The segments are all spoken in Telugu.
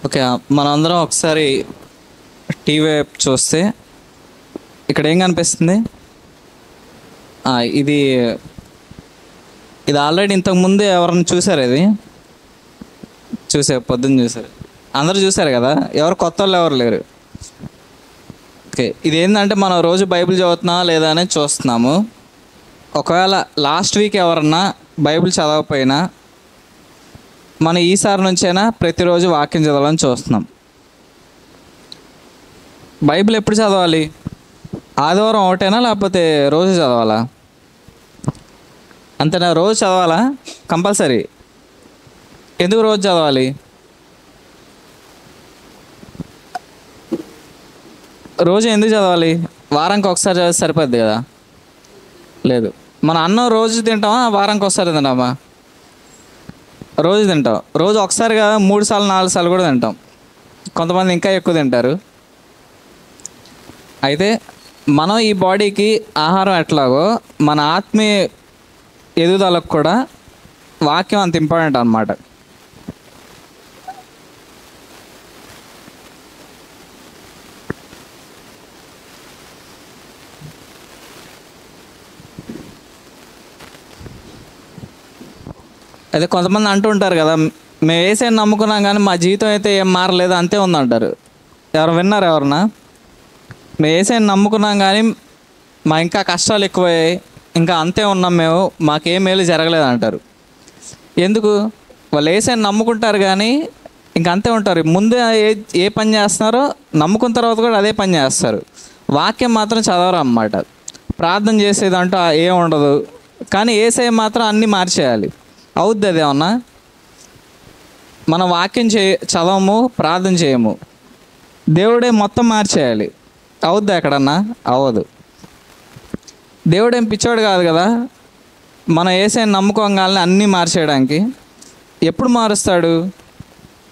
ఓకే, మనందరం ఒకసారి టీవీ వైపు చూస్తే ఇక్కడ ఏం కనిపిస్తుంది? ఇది ఇది ఆల్రెడీ ఇంతకుముందు ఎవరైనా చూసారు? ఇది పొద్దున్న చూసారు, అందరూ చూసారు కదా, ఎవరు కొత్త వాళ్ళు ఎవరు లేరు. ఓకే, ఇది ఏంటంటే మనం రోజు బైబిల్ చదువుతున్నామా లేదా అనేది చూస్తున్నాము. ఒకవేళ లాస్ట్ వీక్ ఎవరన్నా బైబిల్ చదవకపోయినా మనం ఈసారి నుంచైనా ప్రతిరోజు వాక్యం చదవాలని చూస్తున్నాం. బైబిల్ ఎప్పుడు చదవాలి? ఆదివారం ఒకటేనా లేకపోతే రోజు చదవాలా? అంతేనా? రోజు చదవాలా కంపల్సరీ? ఎందుకు రోజు చదవాలి? రోజు ఎందుకు చదవాలి? వారానికి ఒకసారి చదివితే సరిపోద్ది కదా? లేదు, మన అన్నం రోజు తింటామా వారానికి ఒకసారి తింటామా? రోజు తింటాం. రోజు ఒకసారి కదా 3 సార్లు 4 సార్లు కూడా తింటాం. కొంతమంది ఇంకా ఎక్కువ తింటారు. అయితే మనం ఈ బాడీకి ఆహారం ఎట్లాగో మన ఆత్మీయ ఎదుగుదలకు కూడా వాక్యం అంత ఇంపార్టెంట్ అన్నమాట. అయితే కొంతమంది అంటూ ఉంటారు కదా, మేము ఏసైని నమ్ముకున్నాం కానీ మా జీవితం అయితే ఏం మారలేదు, అంతే ఉందంటారు. ఎవరు విన్నారు? ఎవరన్నా మేము ఏసైని నమ్ముకున్నాం కానీ మా ఇంకా కష్టాలు ఎక్కువయ్యాయి, ఇంకా అంతే ఉన్నాం, మేము మాకేం మేలు జరగలేదు అంటారు. ఎందుకు? వాళ్ళు ఏసైని నమ్ముకుంటారు కానీ ఇంక అంతే ఉంటారు. ముందు ఏ పని చేస్తున్నారో నమ్ముకున్న తర్వాత కూడా అదే పని చేస్తారు. వాక్యం మాత్రం చదవరు అన్నమాట. ప్రార్థన చేసేదంటూ ఏం ఉండదు. కానీ ఏసై మాత్రం అన్నీ మార్చేయాలి. అవుద్ది అదేమన్నా? మనం వాక్యం చదవము, ప్రార్థన చేయము, దేవుడే మొత్తం మార్చేయాలి. అవుద్దా ఎక్కడన్నా? అవ్వదు. దేవుడేం పిచ్చోడు కాదు కదా, మనం ఏసైని నమ్ముకోగానే అన్నీ మార్చేయడానికి. ఎప్పుడు మారుస్తాడు?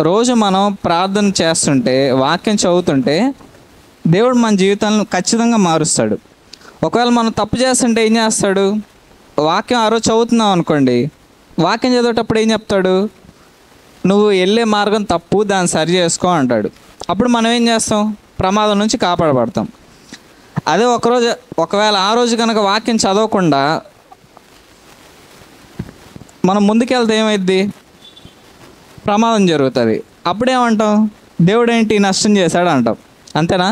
రోజు మనం ప్రార్థన చేస్తుంటే, వాక్యం చదువుతుంటే దేవుడు మన జీవితాలను ఖచ్చితంగా మారుస్తాడు. ఒకవేళ మనం తప్పు చేస్తుంటే ఏం చేస్తాడు? వాక్యం ఆ రోజు చదువుతున్నాం అనుకోండి, వాక్యం చదివేటప్పుడు ఏం చెప్తాడు? నువ్వు వెళ్ళే మార్గం తప్పు, దాన్ని సరి చేసుకో అంటాడు. అప్పుడు మనం ఏం చేస్తాం? ప్రమాదం నుంచి కాపాడబడతాం. అదే ఒకవేళ ఆ రోజు కనుక వాక్యం చదవకుండా మనం ముందుకెళ్తే ఏమైద్ది? ప్రమాదం జరుగుతుంది. అప్పుడేమంటాం? దేవుడు ఏంటి నష్టం చేశాడు అంటాం. అంతేనా?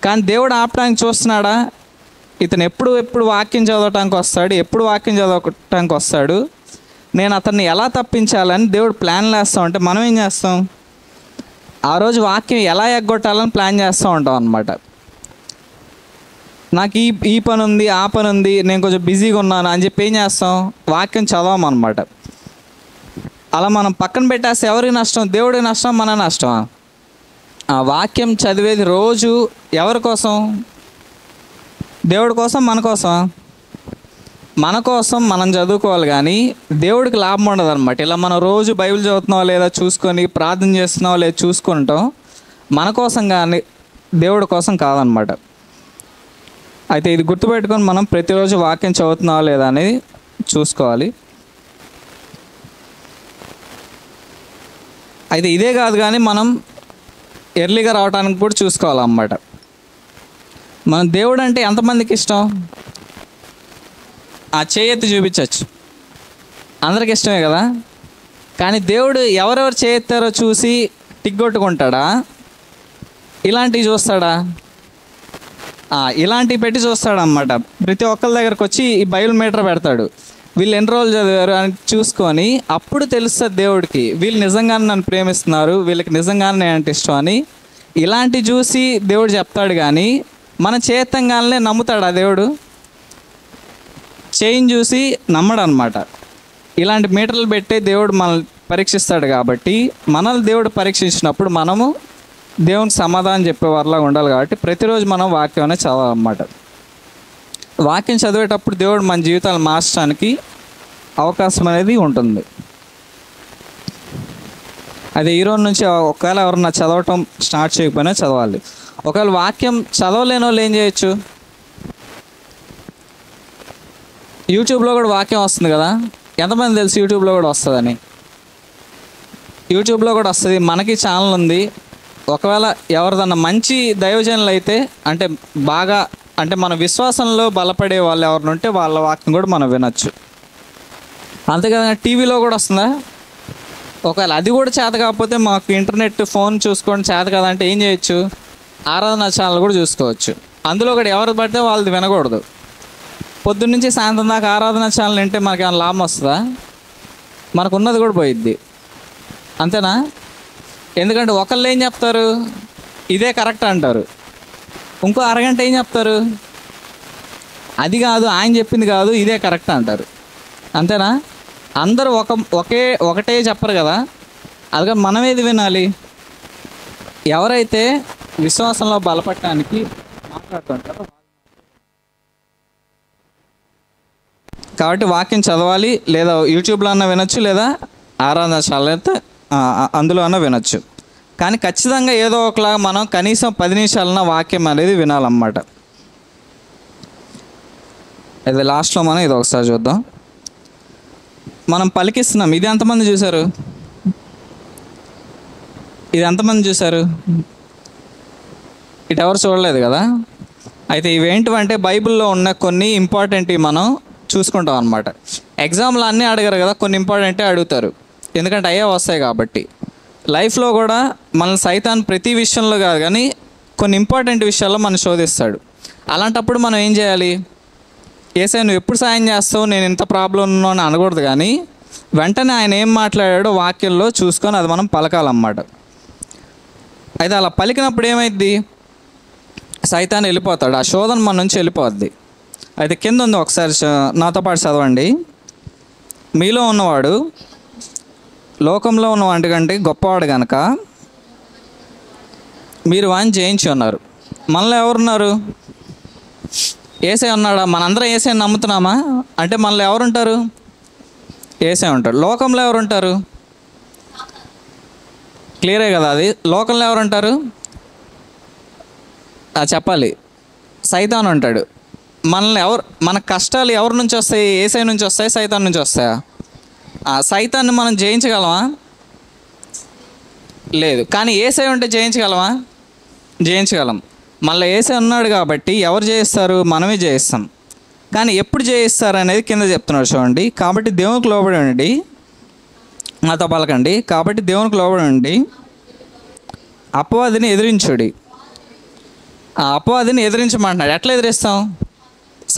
కానీ దేవుడు ఆపడానికి చూస్తున్నాడా? ఇతను ఎప్పుడు వాక్యం చదవటానికి వస్తాడు, ఎప్పుడు వాక్యం చదవటానికి వస్తాడు, నేను అతన్ని ఎలా తప్పించాలని దేవుడు ప్లాన్లు వేస్తూ ఉంటే మనం ఏం చేస్తాం? ఆ రోజు వాక్యం ఎలా ఎగ్గొట్టాలని ప్లాన్ చేస్తూ ఉంటాం అన్నమాట. నాకు ఈ పని ఉంది, ఆ పని ఉంది, నేను కొంచెం బిజీగా ఉన్నాను అని చెప్పి ఏం చేస్తాం? వాక్యం చదవమన్నమాట. అలా మనం పక్కన పెట్టేస్తే ఎవరికి నష్టం? దేవుడికి నష్టం, మన నష్టమా? ఆ వాక్యం చదివేది రోజు ఎవరి కోసం? దేవుడి కోసం, మన కోసం? మన కోసం మనం చదువుకోవాలి కానీ దేవుడికి లాభం ఉండదు అనమాట. ఇలా మనం రోజు బైబిల్ చదువుతున్నావా లేదా చూసుకొని, ప్రార్థన చేస్తున్నావా లేదా చూసుకుంటాం, మన కోసం కానీ దేవుడి కోసం కాదనమాట. అయితే ఇది గుర్తుపెట్టుకొని మనం ప్రతిరోజు వాక్యం చదువుతున్నావా లేదా అనేది చూసుకోవాలి. అయితే ఇదే కాదు కానీ మనం ఎర్లీగా రావడానికి కూడా చూసుకోవాలన్నమాట. మన దేవుడు అంటే ఎంతమందికి ఇష్టం? ఆ చేయెత్తి చూపించవచ్చు, అందరికి ఇష్టమే కదా. కానీ దేవుడు ఎవరెవరు చేయెత్తారో చూసి టిగ్గొట్టుకుంటాడా? ఇలాంటివి చూస్తాడా? ఇలాంటివి పెట్టి చూస్తాడనమాట. ప్రతి ఒక్కరి దగ్గరకు వచ్చి ఈ బైబిల్ మీటర్ పెడతాడు, వీళ్ళు ఎన్ని రోజులు చదివారు అని చూసుకొని అప్పుడు తెలుస్తుంది దేవుడికి వీళ్ళు నిజంగానే నన్ను ప్రేమిస్తున్నారు, వీళ్ళకి నిజంగానే నేనంటే ఇష్టం అని. ఇలాంటివి చూసి దేవుడు చెప్తాడు కానీ మన చేతంగానే నమ్ముతాడా దేవుడు? చేయిని చూసి నమ్మడు అనమాట. ఇలాంటి మీటర్లు పెట్టే దేవుడు మనల్ని పరీక్షిస్తాడు. కాబట్టి మనల్ని దేవుడు పరీక్షించినప్పుడు మనము దేవునికి సమాధానం చెప్పేవారిలా ఉండాలి. కాబట్టి ప్రతిరోజు మనం వాక్యం అనేది చదవాలన్నమాట. వాక్యం చదివేటప్పుడు దేవుడు మన జీవితాలు మార్చడానికి అవకాశం అనేది ఉంటుంది. అదే ఈరోజు నుంచి ఒకవేళ ఎవరన్నా చదవటం స్టార్ట్ చేయకపోయినా చదవాలి. ఒకవేళ వాక్యం చదవలేని వాళ్ళు ఏం చేయొచ్చు? యూట్యూబ్లో కూడా వాక్యం వస్తుంది కదా. ఎంతమంది తెలుసు యూట్యూబ్లో కూడా వస్తుందని? యూట్యూబ్లో కూడా వస్తుంది, మనకి ఛానల్ ఉంది. ఒకవేళ ఎవరిదన్నా మంచి దైవజనులు అయితే, అంటే బాగా అంటే మన విశ్వాసంలో బలపడే వాళ్ళు ఎవరిని ఉంటే వాళ్ళ వాక్యం కూడా మనం వినొచ్చు. అంతేకాదు టీవీలో కూడా వస్తుందా? ఒకవేళ అది కూడా చేత కాకపోతే మాకు ఇంటర్నెట్ ఫోన్ చూసుకోండి చేత కదంటే ఏం చేయొచ్చు, ఆరాధన ఛానల్ కూడా చూసుకోవచ్చు. అందులో కూడా ఎవరు పడితే వాళ్ళది వినకూడదు. పొద్దున్నుంచి సాయంత్రం దాకా ఆరాధన ఛానల్ వింటే మనకి ఏమైనా లాభం వస్తుందా? మనకు ఉన్నది కూడా పోయిద్ది. అంతేనా? ఎందుకంటే ఒకళ్ళు ఏం చెప్తారు, ఇదే కరెక్ట్ అంటారు. ఇంకో అరగంట ఏం చెప్తారు, అది కాదు, ఆయన చెప్పింది కాదు, ఇదే కరెక్ట్ అంటారు. అంతేనా? అందరూ ఒకటే చెప్పరు కదా. అందుకే మనం ఏది వినాలి? ఎవరైతే విశ్వాసంలో బలపడటానికి మాట్లాడుతుంటారో. కాబట్టి వాక్యం చదవాలి, లేదా యూట్యూబ్లో అన్నా వినొచ్చు, లేదా ఆరాధన ఛానల్ అయితే అందులో అన్నా వినొచ్చు. కానీ ఖచ్చితంగా ఏదో ఒకలాగా మనం కనీసం 10 నిమిషాలన్నా వాక్యం అనేది వినాలన్నమాట. ఇది లాస్ట్లో మనం ఇది ఒకసారి చూద్దాం. మనం పలికిస్తున్నాం, ఇది ఎంతమంది చూశారు? ఇది ఎంతమంది చూశారు? ఇటు ఎవరు చూడలేదు కదా. అయితే ఇవేంటివంటే బైబిల్లో ఉన్న కొన్ని ఇంపార్టెంట్వి మనం చూసుకుంటాం అన్నమాట. ఎగ్జామ్లో అన్నీ అడగరు కదా, కొన్ని ఇంపార్టెంటే అడుగుతారు, ఎందుకంటే అయ్యే వస్తాయి కాబట్టి. లైఫ్లో కూడా మన సైతాన్ ప్రతి విషయంలో కాదు కానీ కొన్ని ఇంపార్టెంట్ విషయాల్లో మనం శోధిస్తాడు. అలాంటప్పుడు మనం ఏం చేయాలి? యేసయ్య నువ్వు ఎప్పుడు సాయం చేస్తావు, నేను ఇంత ప్రాబ్లం ఉన్నాను అని అనకూడదు, కానీ వెంటనే ఆయన ఏం మాట్లాడాడో వాక్యంలో చూసుకొని అది మనం పలకాలన్నమాట. అయితే అలా పలికినప్పుడు ఏమైద్ది? సైతాన్ వెళ్ళిపోతాడు, ఆ శోధన మన నుంచి వెళ్ళిపోద్ది. అయితే కింద ఉంది, ఒకసారి నాతో పాటు చదవండి. మీలో ఉన్నవాడు లోకంలో ఉన్న వాటి కంటే గొప్పవాడు కనుక మీరు వాడిని జయించి ఉన్నారు. మనలో ఎవరున్నారు? యేసయ్య ఉన్నాడా? మనందరం యేసయ్యని నమ్ముతున్నామా? అంటే మనలో ఎవరుంటారు? యేసయ్య ఉంటాడు. లోకంలో ఎవరుంటారు? క్లియరే కదా అది. లోకంలో ఎవరుంటారు చెప్పాలి? సైతాన్ ఉంటాడు. మనల్ని మన కష్టాలు ఎవరి నుంచి వస్తాయి? యేసయ్య నుంచి వస్తాయి, సైతాన్ నుంచి వస్తాయా? సైతాన్ని మనం జయించగలమా? లేదు. కానీ యేసయ్య ఉంటే జయించగలమా? జయించగలం. మళ్ళీ యేసయ్య ఉన్నాడు కాబట్టి ఎవరు జయిస్తారు? మనమే జయిస్తాం. కానీ ఎప్పుడు జయిస్తారు అనేది కింద చెప్తున్నాడు చూడండి. కాబట్టి దేవునికి లోబడి ఉండి, నాతో పలకండి, కాబట్టి దేవునికి లోబడి ఉండి అపవాదిని ఎదిరించుడి. ఆ అపవాదిని ఎదిరించమంటున్నాడు. ఎట్లా ఎదిరిస్తాం?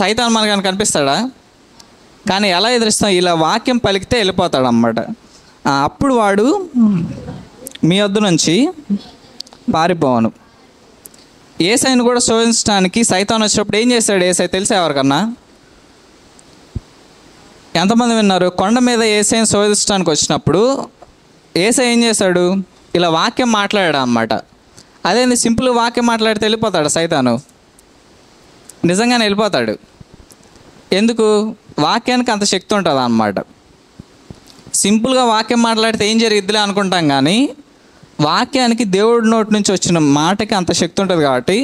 సైతాన్ మనకు కనిపిస్తాడా? కానీ ఎలా ఎదిరిస్తాం? ఇలా వాక్యం పలికితే వెళ్ళిపోతాడు అన్నమాట. అప్పుడు వాడు మీ వద్ద నుంచి పారిపోవను. యేసయ్యను కూడా శోధించడానికి సైతాన్ వచ్చినప్పుడు ఏం చేశాడు యేసయ్య తెలుసా ఎవరికన్నా? ఎంతమంది విన్నారు? కొండ మీద యేసయ్యను శోధించడానికి వచ్చినప్పుడు యేసయ్య ఏం చేశాడు? ఇలా వాక్యం మాట్లాడాడు అన్నమాట. అదేంది, సింపుల్ వాక్యం మాట్లాడితే వెళ్ళిపోతాడు సైతాను? నిజంగానే వెళ్ళిపోతాడు. ఎందుకు? వాక్యానికి అంత శక్తి ఉంటుంది అన్నమాట. సింపుల్గా వాక్యం మాట్లాడితే ఏం జరిగిద్దిలే అనుకుంటాం, కానీ వాక్యానికి దేవుడి నోటి నుంచి వచ్చిన మాటకి అంత శక్తి ఉంటుంది. కాబట్టి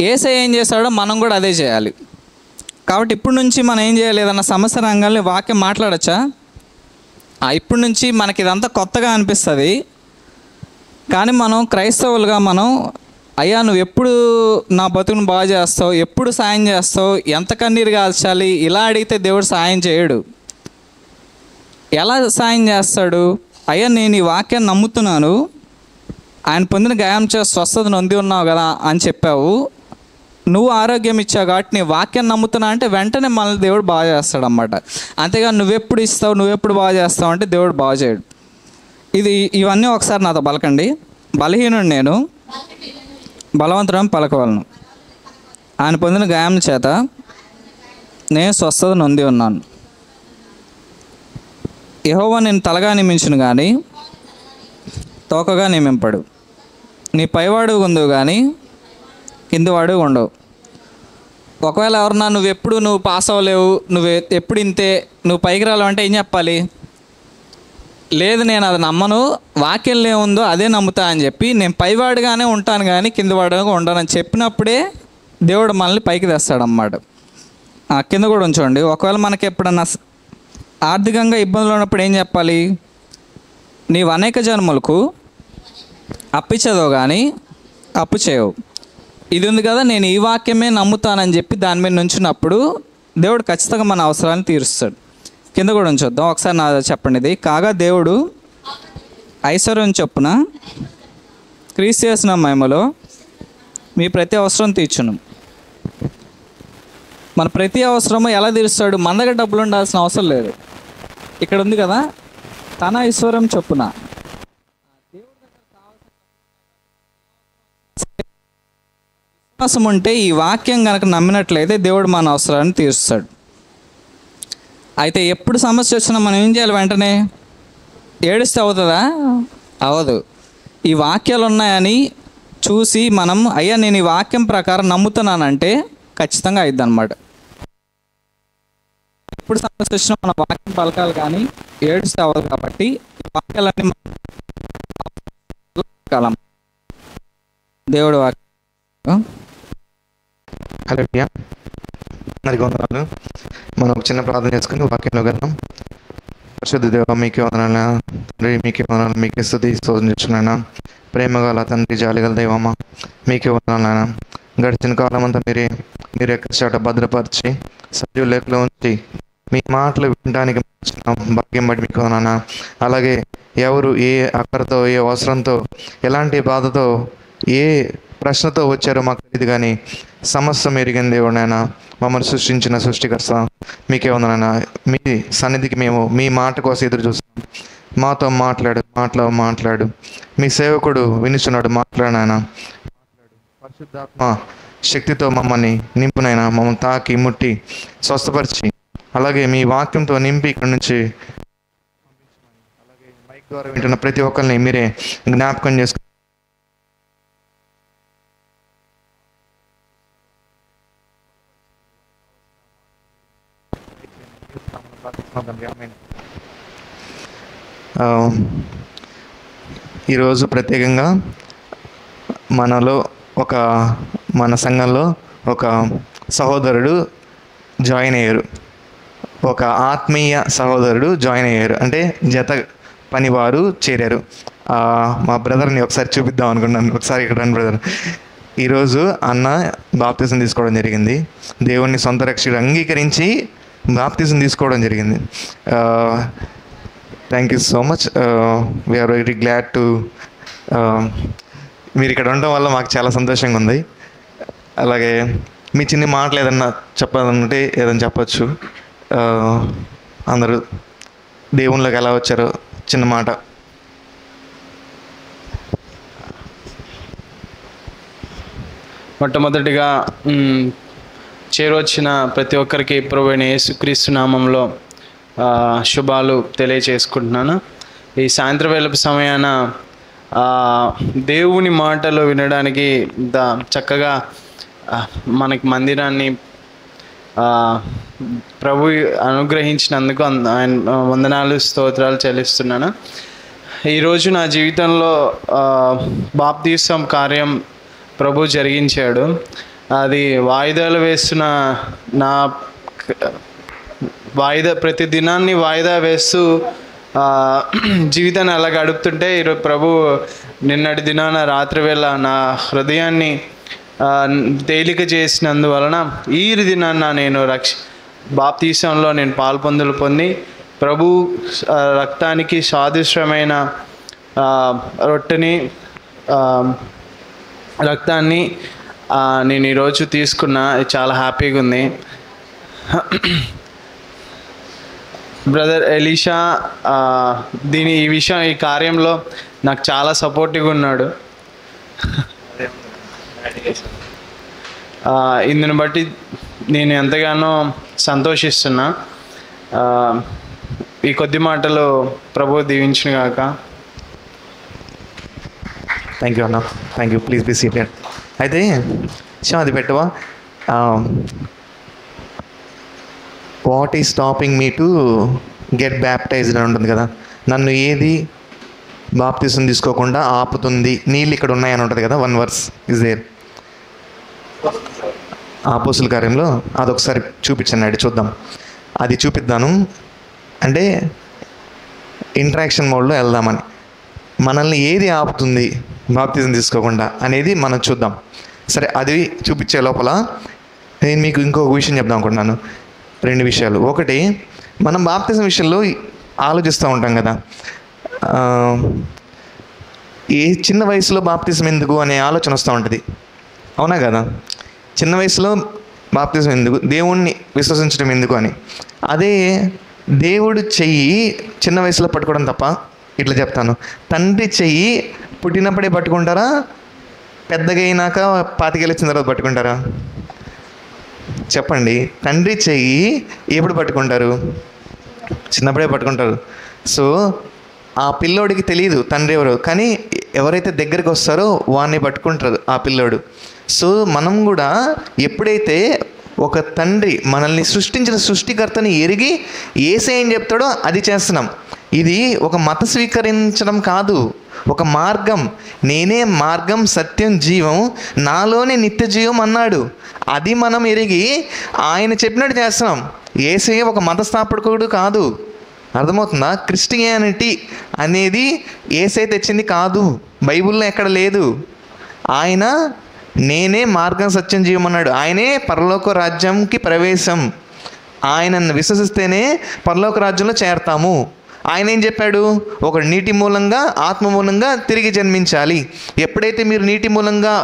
యేసయ్య ఏం చేశాడో మనం కూడా అదే చేయాలి. కాబట్టి ఇప్పటి నుంచి మనం ఏం చేయాలి? ఏదన్నా సమస్య రంగాల్లో వాక్యం మాట్లాడచ్చా? ఇప్పటి నుంచి మనకి ఇదంతా కొత్తగా అనిపిస్తుంది, కానీ మనం క్రైస్తవులుగా మనం అయ్యా నువ్వు ఎప్పుడు నా బతుకును బాగు చేస్తావు, ఎప్పుడు సాయం చేస్తావు, ఎంత కన్నీరు కాల్చాలి, ఇలా అడిగితే దేవుడు సాయం చేయడు. ఎలా సాయం చేస్తాడు? అయ్యా నేను ఈ వాక్యాన్ని నమ్ముతున్నాను, ఆయన పొందిన గాయం చేసి స్వస్థత నొంది ఉన్నావు కదా అని చెప్పావు, నువ్వు ఆరోగ్యం ఇచ్చావు కాబట్టి నీ వాక్యాన్ని నమ్ముతున్నా అంటే వెంటనే మళ్ళీ దేవుడు బాగు చేస్తాడు అన్నమాట. అంతేగాని నువ్వెప్పుడు ఇస్తావు, నువ్వెప్పుడు బాగు చేస్తావు అంటే దేవుడు బాగు చేయడు. ఇవన్నీ ఒకసారి నాతో పలకండి. బలహీనుడు నేను, బలవంతుడని పలకవలను. ఆయన పొందిన గాయం చేత నేను స్వస్థత నొంది ఉన్నాను. యెహోవా నేను తలగా నియమించును కానీ తోకగా నియమింపడు. నీ పైవాడు ఉండు కానీ కిందివాడు ఉండవు. ఒకవేళ ఎవరన్నా నువ్వు పాస్ అవ్వలేవు, నువ్వు ఎప్పుడు ఇంతే, నువ్వు పైకి రాలేవు అంటే ఏం చెప్పాలి? లేదు నేను అది నమ్మను, వాక్యంలో ఏముందో అదే నమ్ముతా అని చెప్పి నేను పైవాడుగానే ఉంటాను కానీ కిందవాడుగా ఉండనని చెప్పినప్పుడే దేవుడు మనల్ని పైకి తెస్తాడన్నమాట. కింద కూడా ఉంచండి. ఒకవేళ మనకి ఎప్పుడన్నా ఆర్థికంగా ఇబ్బందులు ఉన్నప్పుడు ఏం చెప్పాలి? నీవు అనేక జన్మలకు అప్పిచ్చదవు కానీ అప్పు చేయవు. ఇది ఉంది కదా, నేను ఈ వాక్యమే నమ్ముతానని చెప్పి దాని మీద నుంచినప్పుడు దేవుడు ఖచ్చితంగా మన అవసరాన్ని తీరుస్తాడు. కింద కూడా ఉంచొద్దాం, ఒకసారి నా చెప్పండి ఇది. కాగా దేవుడు ఐశ్వర్యం చొప్పున క్రీస్తు చేసిన మహిమలో మీ ప్రతి అవసరం తీర్చును. మన ప్రతి అవసరము ఎలా తీరుస్తాడు? మన దగ్గర డబ్బులు ఉండాల్సిన అవసరం లేదు. ఇక్కడ ఉంది కదా, తన ఐశ్వర్యం చొప్పున. విశ్వాసం ఉంటే ఈ వాక్యం కనుక నమ్మినట్లయితే దేవుడు మన అవసరాన్ని తీరుస్తాడు. అయితే ఎప్పుడు సమస్య వచ్చినా మనం ఏం చేయాలి? వెంటనే ఏడుస్తే అవుతుందా? అవదు. ఈ వాక్యాలు ఉన్నాయని చూసి మనం అయ్యా నేను ఈ వాక్యం ప్రకారం నమ్ముతున్నానంటే ఖచ్చితంగా అయిద్ది అనమాట. ఎప్పుడు సమస్య వచ్చినా మన వాక్యం పలకాలి కానీ ఏడుస్తే అవ్వదు. కాబట్టి ఈ వాక్యాలన్నీ దేవుడు వాక్యం. హల్లెలూయా. అందరికీ వందనాలు. మనం ఒక చిన్న ప్రార్థన చేసుకుని వాక్యంలో వెళ్దాం. పరిశుద్ధ దేవ, మీకే వందనాలు తండ్రి, మీకే వందనాలు, మీకే స్తుతి స్తోత్రం చేస్తున్నాను. ప్రేమగల తండ్రి, జాలిగల దైవమా, మీకే వందనాలు నాయన. గడిచిన కాలం అంతా మీరు ఎక్కడ చాట భద్రపరిచి సజీవ లెక్కలో ఉంచి మీ మాటలు వినడానికి భాగ్యం బట్టి మీకు వందనాలు. అలాగే ఎవరు ఏ అక్కరతో, ఏ అవసరంతో, ఎలాంటి బాధతో, ఏ ప్రశ్నతో వచ్చారో మాకు తెలియదు కానీ సమస్తం ఎరిగిన దేవుడు నాయన, మమ్మల్ని సృష్టించిన సృష్టికర్త మీకే వందనాయన. మీ సన్నిధికి మేము మీ మాట కోసం ఎదురు చూస్తాం. మాతో మాట్లాడు. మీ సేవకుడు వినిస్తున్నాడు, మాట్లాడినాయన. పరిశుద్ధాత్మ శక్తితో మమ్మల్ని నింపునైనా, మమ్మల్ని తాకి ముట్టి స్వస్థపరిచి, అలాగే మీ వాక్యంతో నింపి ఇక్కడ నుంచి అలాగే మైక్ ద్వారా వింటున్న ప్రతి ఒక్కరిని మీరే జ్ఞాపకం చేసుకుని ఈరోజు ప్రత్యేకంగా మన సంఘంలో ఒక సహోదరుడు జాయిన్ అయ్యారు. ఒక ఆత్మీయ సహోదరుడు జాయిన్ అయ్యారు, అంటే జత పనివారు చేరారు. మా బ్రదర్ని ఒకసారి చూపిద్దాం అనుకున్నాను. ఒకసారి ఇక్కడ రండి బ్రదర్. ఈరోజు అన్న బాప్తిజం తీసుకోవడం జరిగింది. దేవుణ్ణి సొంత రక్షకుడు అంగీకరించి బాప్తిజం తీసుకోవడం జరిగింది. Thank you so much. We are very glad to మీరు ఇక్కడ ఉండడం వల్ల మాకు చాలా సంతోషంగా ఉంది. అలాగే మీ చిన్న మాటలు ఏదన్నా చెప్పాలంటే ఏదైనా చెప్పచ్చు. అందరూ దేవుళ్ళకి ఎలా వచ్చారో చిన్న మాట. మొట్టమొదటిగా చేరొచ్చిన ప్రతి ఒక్కరికి ప్రభువైన యేసుక్రీస్తు నామంలో శుభాలు తెలియచేసుకుంటున్నాను. ఈ సాయంత్రం వేళపు సమయాన దేవుని మాటలు వినడానికి చక్కగా మనకి మందిరాన్ని ప్రభు అనుగ్రహించినందుకు ఆయన వందనాలు, స్తోత్రాలు చెల్లిస్తున్నాను. ఈరోజు నా జీవితంలో బాప్తిసం కార్యం ప్రభు జరిగించాడు. అది వాయిదాలు వేస్తున్న ప్రతి దినాన్ని వాయిదా వేస్తూ జీవితాన్ని అలా గడుపుతుంటే ఈరోజు ప్రభు నిన్నటి దినాన రాత్రి వేళ నా హృదయాన్ని తేలిక చేసినందువలన ఈ దినాన్న నేను బాప్తిసంలో నేను పొంది ప్రభు రక్తానికి సాదృశ్యమైన రొట్టెని రక్తాన్ని నేను ఈరోజు తీసుకున్నా. చాలా హ్యాపీగా ఉంది. బ్రదర్ ఎలీషా ఈ కార్యంలో నాకు చాలా సపోర్టివ్గా ఉన్నాడు. ఇందుని బట్టి నేను ఎంతగానో సంతోషిస్తున్నా. ఈ కొద్ది మాటలు ప్రభు దీవించిన గాక. థ్యాంక్ యూ అన్న, thank you. Please be seated. అయితే అది పెట్టవా, what is stopping me to get baptised అని ఉంటుంది కదా. నన్ను ఏది బాప్తిజం తీసుకోకుండా ఆపుతుంది? నీళ్ళు ఇక్కడ ఉన్నాయని ఉంటుంది కదా, 1 verse ఇస్ దేర్. అపోస్తుల కార్యంలో అదొకసారి చూపించండి, చూద్దాం. అది చూపిద్దాను అంటే ఇంటరాక్షన్ మోడ్లో వెళ్దామని. మనల్ని ఏది ఆపుతుంది బాప్తిజం తీసుకోకుండా అనేది మనం చూద్దాం. సరే, అది చూపించే లోపల నేను మీకు ఇంకొక విషయం చెప్దాం అనుకుంటున్నాను. 2 విషయాలు. ఒకటి, మనం బాప్తిజం విషయంలో ఆలోచిస్తూ ఉంటాం కదా, ఏ చిన్న వయసులో బాప్తిజం ఎందుకు అనే ఆలోచన వస్తూ ఉంటుంది. అవునా కదా? చిన్న వయసులో బాప్తిజం ఎందుకు, దేవుణ్ణి విశ్వసించడం ఎందుకు అని. అదే దేవుడు చెయ్యి చిన్న వయసులో పట్టుకోవడం తప్ప, ఇట్లా చెప్తాను, తండ్రి చెయ్యి పుట్టినప్పుడే పట్టుకుంటారా, పెద్దగా అయినాక 25 ఏళ్ళ తర్వాత పట్టుకుంటారా? చెప్పండి. తండ్రి చెయ్యి ఎప్పుడు పట్టుకుంటారు? చిన్నప్పుడే పట్టుకుంటారు. సో ఆ పిల్లోడికి తెలియదు తండ్రి ఎవరు, కానీ ఎవరైతే దగ్గరికి వస్తారో వాడిని పట్టుకుంటారు ఆ పిల్లోడు. సో మనం కూడా ఎప్పుడైతే ఒక తండ్రి మనల్ని సృష్టించిన సృష్టికర్తని ఎరిగి యేసయ్య ఏం చెప్తాడో అది చేస్తున్నాం. ఇది ఒక మత స్వీకరించడం కాదు, ఒక మార్గం. నేనే మార్గం, సత్యం, జీవం, నాలోనే నిత్య జీవం అన్నాడు. అది మనం ఎరిగి ఆయన చెప్పినట్టు చేస్తున్నాం. యేసయ్య ఒక మత స్థాపకుడు కాదు. అర్థమవుతుందా? క్రిస్టియానిటీ అనేది యేసయ్య తెచ్చింది కాదు, బైబిల్లో ఎక్కడ లేదు. ఆయన నేనే మార్గం, సత్యం, జీవం అన్నాడు. ఆయనే పరలోక రాజ్యంకి ప్రవేశం. ఆయనను విశ్వసిస్తేనే పరలోక రాజ్యంలో చేరతాము. ఆయన ఏం చెప్పాడు? ఒక నీటి మూలంగా, ఆత్మ మూలంగా తిరిగి జన్మించాలి. ఎప్పుడైతే మీరు నీటి మూలంగా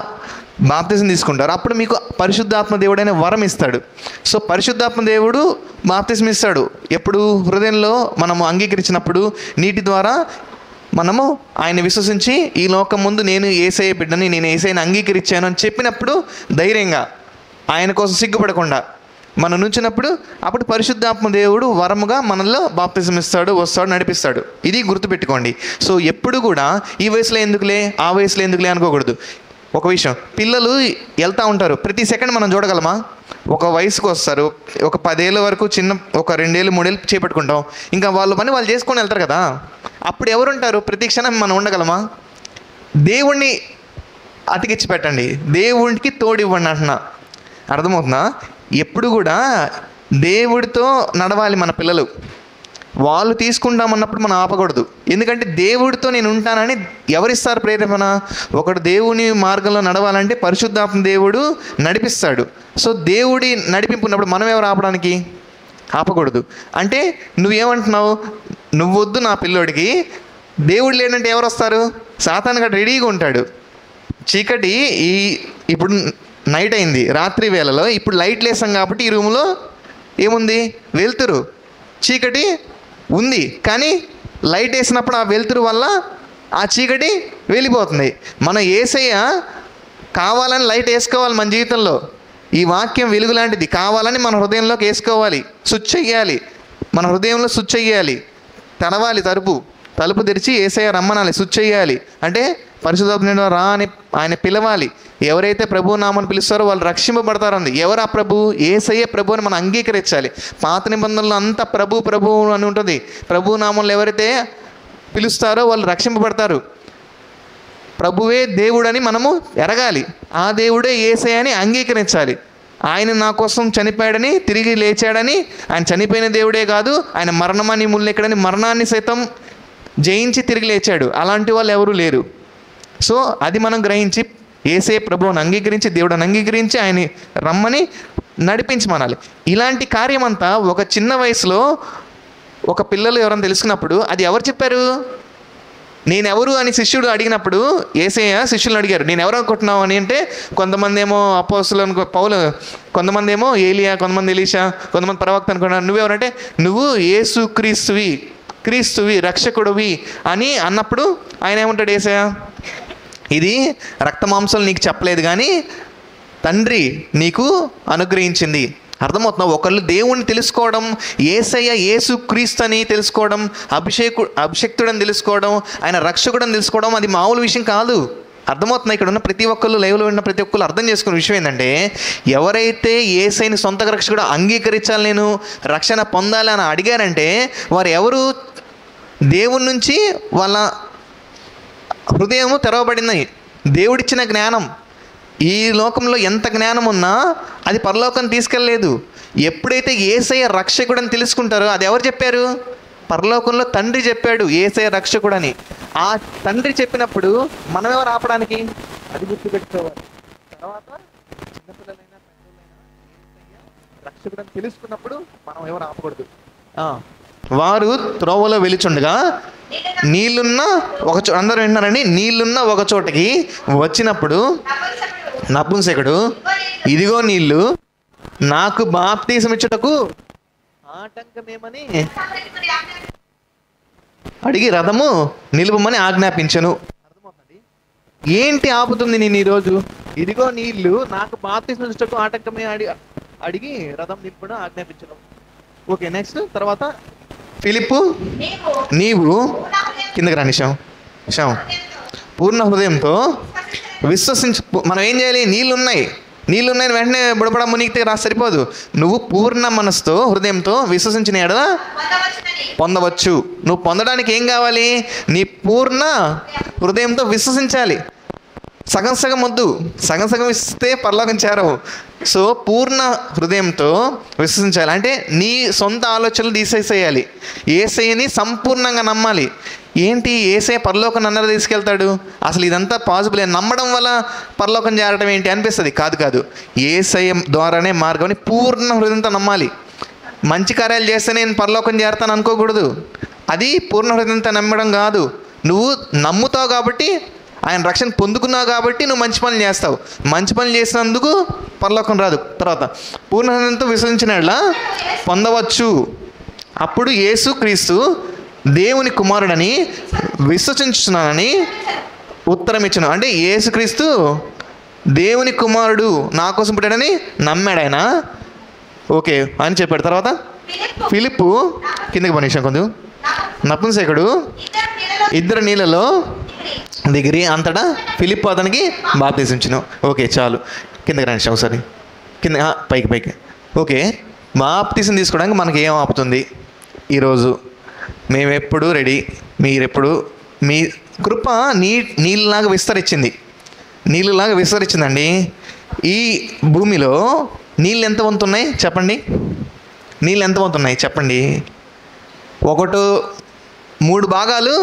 బాప్తిజం తీసుకుంటారో అప్పుడు మీకు పరిశుద్ధాత్మ దేవుడైన వరం ఇస్తాడు. సో పరిశుద్ధాత్మ దేవుడు బాప్తిజం ఇస్తాడు ఎప్పుడు? హృదయంలో మనము అంగీకరించినప్పుడు, నీటి ద్వారా మనము ఆయన విశ్వసించి ఈ లోకం ముందు నేను యేసయ్య బిడ్డని, నేను యేసయ్యని అంగీకరించాను అని చెప్పినప్పుడు ధైర్యంగా, ఆయన కోసం సిగ్గుపడకుండా మనం నుంచినప్పుడు, అప్పుడు పరిశుద్ధాత్మ దేవుడు వరముగా మనలో బాప్తిజం ఇస్తాడు, వస్తాడు, నడిపిస్తాడు. ఇది గుర్తుపెట్టుకోండి. సో ఎప్పుడు కూడా ఈ వయసులో ఎందుకులే, ఆ వయసులో ఎందుకులే అనుకోకూడదు. ఒక విషయం, పిల్లలు వెళ్తూ ఉంటారు, ప్రతి సెకండ్ మనం చూడగలమా? ఒక వయసుకు వస్తారు, ఒక 10 ఏళ్ళ వరకు చిన్న, ఒక 2 ఏళ్ళు 3 ఏళ్ళు చేపట్టుకుంటాం, ఇంకా వాళ్ళ పని వాళ్ళు చేసుకొని వెళ్తారు కదా. అప్పుడు ఎవరుంటారు? ప్రతి క్షణం మనం ఉండగలమా? దేవుణ్ణి అతికిచ్చి పెట్టండి, దేవుడికి తోడివ్వండి అంటున్నా. అర్థమవుతుందా? ఎప్పుడు కూడా దేవుడితో నడవాలి మన పిల్లలు. వాళ్ళు తీసుకుంటామన్నప్పుడు మనం ఆపకూడదు. ఎందుకంటే దేవుడితో నేను ఉంటానని ఎవరిస్తారు ప్రేరేపణ? ఒకడు దేవుని మార్గంలో నడవాలంటే పరిశుద్ధాత్మ దేవుడు నడిపిస్తాడు. సో దేవుడి నడిపింపున్నప్పుడు మనం ఎవరు ఆపడానికి? ఆపకూడదు. అంటే నువ్వేమంటున్నావు? నువ్వొద్దు నా పిల్లోడికి, దేవుడు లేదంటే ఎవరు వస్తారు? సాతాను గడు రెడీగా ఉంటాడు. చీకటి ఇప్పుడు నైట్ అయింది, రాత్రి వేళలో ఇప్పుడు లైట్ లేసాం కాబట్టి ఈ రూమ్లో ఏముంది? వెలుతురు. చీకటి ఉంది, కానీ లైట్ వేసినప్పుడు ఆ వెలుతురు వల్ల ఆ చీకటి వెళ్ళిపోతుంది. మన యేసయ్య కావాలని లైట్ వేసుకోవాలి మన జీవితంలో. ఈ వాక్యం వెలుగు లాంటిది, కావాలని మన హృదయంలోకి వేసుకోవాలి, స్విచ్ చెయ్యాలి. మన హృదయంలో స్విచ్ చెయ్యాలి, తెరవాలి, తలుపు తెరిచి యేసయ్య రమ్మనాలి, స్విచ్ చెయ్యాలి. అంటే పరిశుద్ధాత్మ రా అని ఆయన పిలవాలి. ఎవరైతే ప్రభు నామని పిలుస్తారో వాళ్ళు రక్షింపబడతారండి. ఎవరు ఆ ప్రభు? యేసయ్య ప్రభు అని మనం అంగీకరించాలి. పాత నిబంధనలు అంతా ప్రభు ప్రభు అని ఉంటుంది. ప్రభు నామంలో ఎవరైతే పిలుస్తారో వాళ్ళు రక్షింపబడతారు. ప్రభువే దేవుడని మనము ఎరగాలి. ఆ దేవుడే యేసయ్య అని అంగీకరించాలి. ఆయన నా కోసం చనిపోయాడని, తిరిగి లేచాడని, ఆయన చనిపోయిన దేవుడే కాదు, ఆయన మరణమని ముల్లెక్కడని మరణాన్ని సైతం జయించి తిరిగి లేచాడు. అలాంటి వాళ్ళు ఎవరూ లేరు. సో అది మనం గ్రహించి యేసయ్య ప్రభువుని అంగీకరించి, దేవుడిని అంగీకరించి ఆయన రమ్మని నడిపించమనాలి. ఇలాంటి కార్యమంతా ఒక చిన్న వయసులో ఒక పిల్లలు ఎవరైనా తెలుసుకున్నప్పుడు అది ఎవరు చెప్పారు? నేనెవరు అని శిష్యుడు అడిగినప్పుడు యేసయ్య శిష్యులను అడిగారు, నేను ఎవరు అనుకుంటున్నావు అని. అంటే కొంతమంది ఏమో అపోస్తలులు, పౌలు, కొంతమంది ఏమో ఏలియా, కొంతమంది ఎలీషా, కొంతమంది ప్రవక్త అనుకున్నారు. నువ్వెవరంటే నువ్వు యేసు క్రీస్తువి రక్షకుడివి అని అన్నప్పుడు ఆయన ఏమంటాడు యేసయ్య? ఇది రక్త మాంసాలు నీకు చెప్పలేదు, కానీ తండ్రి నీకు అనుగ్రహించింది. అర్థమవుతుందా? ఒకళ్ళు దేవుణ్ణి తెలుసుకోవడం, యేసయ్య యేసు క్రీస్తు అని తెలుసుకోవడం, అభిషేక్తుడని తెలుసుకోవడం, ఆయన రక్షకుడని తెలుసుకోవడం అది మామూలు విషయం కాదు. అర్థమవుతుంది? ఇక్కడ ఉన్న ప్రతి ఒక్కళ్ళు, లైవ్లో ఉన్న ప్రతి ఒక్కళ్ళు అర్థం చేసుకునే విషయం ఏంటంటే, ఎవరైతే యేసయ్యని సొంత రక్షకుడు అంగీకరించాలి, నేను రక్షణ పొందాలి అని అడిగారంటే వారు ఎవరు? దేవుడి నుంచి వాళ్ళ హృదయము తెరవబడింది. దేవుడిచ్చిన జ్ఞానం, ఈ లోకంలో ఎంత జ్ఞానం ఉన్నా అది పరలోకం తీసుకెళ్ళలేదు. ఎప్పుడైతే యేసయ్య రక్షకుడని తెలుసుకుంటారో అది ఎవరు చెప్పారు? పరలోకంలో తండ్రి చెప్పాడు యేసయ్య రక్షకుడని. ఆ తండ్రి చెప్పినప్పుడు మనం ఎవరు ఆపడానికి? అది గుర్తుపెట్టుకోవాలి. తర్వాత చిన్నపిల్లలైనా పెద్దలైనా యేసయ్య రక్షకుడని తెలుసుకున్నప్పుడు మనం ఎవరు ఆపకూడదు. వారు త్రోవలో వెలుచుండగా నీళ్ళున్న అందరూ విన్నారని, నీళ్ళున్న ఒక చోటకి వచ్చినప్పుడు నపుంసకుడు, ఇదిగో నీళ్ళు, నాకు బాప్తీసం ఇచ్చుటకు ఆటంకమేమని అడిగి రథము నిలుపమని ఆజ్ఞాపించను. అర్థమవుతుంది? ఏంటి ఆపుతుంది నేను ఈరోజు? ఇదిగో నీళ్లు, నాకు బాప్తీసం ఇచ్చుటకు ఆటంకమే అడిగి రథం నిలుపడం ఆజ్ఞాపించను. Okay, next. తర్వాత ఫిలిప్పు, నీవు కిందకి రా నిషం పూర్ణ హృదయంతో విశ్వసించు. మనం ఏం చేయాలి? నీళ్ళున్నాయి వెంటనే బుడబడ మునిగితే సరిపోదు. నువ్వు పూర్ణ మనసుతో హృదయంతో విశ్వసించిన ఎడల పొందవచ్చు. నువ్వు పొందడానికి ఏం కావాలి? నీ పూర్ణ హృదయంతో విశ్వసించాలి. సగం సగం వద్దు, సగం సగం ఇస్తే పరలోకం చేరవు. సో పూర్ణ హృదయంతో విశ్వసించాలి అంటే నీ సొంత ఆలోచనలు తీసేసేయాలి. యేసయ్యని సంపూర్ణంగా నమ్మాలి. ఏంటి యేసయ్య పరలోకం నన్నర తీసుకెళ్తాడు? అసలు ఇదంతా పాసిబుల్. నమ్మడం వల్ల పరలోకం చేరడం ఏంటి అనిపిస్తుంది. కాదు, యేసయ్య ద్వారానే మార్గం. పూర్ణ హృదయంతో నమ్మాలి. మంచి కార్యాలు చేస్తే నేను పరలోకం చేరతాను అనుకోకూడదు. అది పూర్ణ హృదయంతో నమ్మడం కాదు. నువ్వు నమ్ముతావు కాబట్టి, ఆయన రక్షణ పొందుకున్నావు కాబట్టి నువ్వు మంచి పనులు చేస్తావు. మంచి పనులు చేసినందుకు పరలోకం రాదు. తర్వాత పూర్ణ హృదయంతో విశ్వసించినట్లా పొందవచ్చు. అప్పుడు యేసు క్రీస్తు దేవుని కుమారుడని విశ్వసించున్నానని ఉత్తరం ఇచ్చును. అంటే యేసుక్రీస్తు దేవుని కుమారుడు, నా కోసం పుట్టాడని నమ్మాడు ఆయన. ఓకే అని చెప్పాడు. తర్వాత ఫిలిప్పు, కిందకి పనిషం కొంచెం, నపుంసకుడు ఇద్దరు నీళ్ళలో దిగిరి అంతటా ఫిలిప్పు అతనికి బాప్తీసం ఇచ్చెను. ఓకే చాలు, కిందకి రండి ఒకసారి, కింద పైకి. ఓకే, బాప్తీసం తీసుకోవడానికి మనకి ఏం ఆపుతుంది? ఈరోజు మేమెప్పుడు రెడీ, మీరెప్పుడు, మీ కృప నీళ్ళలాగా విస్తరించిందండి. ఈ భూమిలో నీళ్ళు ఎంత వంతున్నాయి చెప్పండి? నీళ్ళు ఎంత వంతున్నాయి చెప్పండి? 3 భాగాలు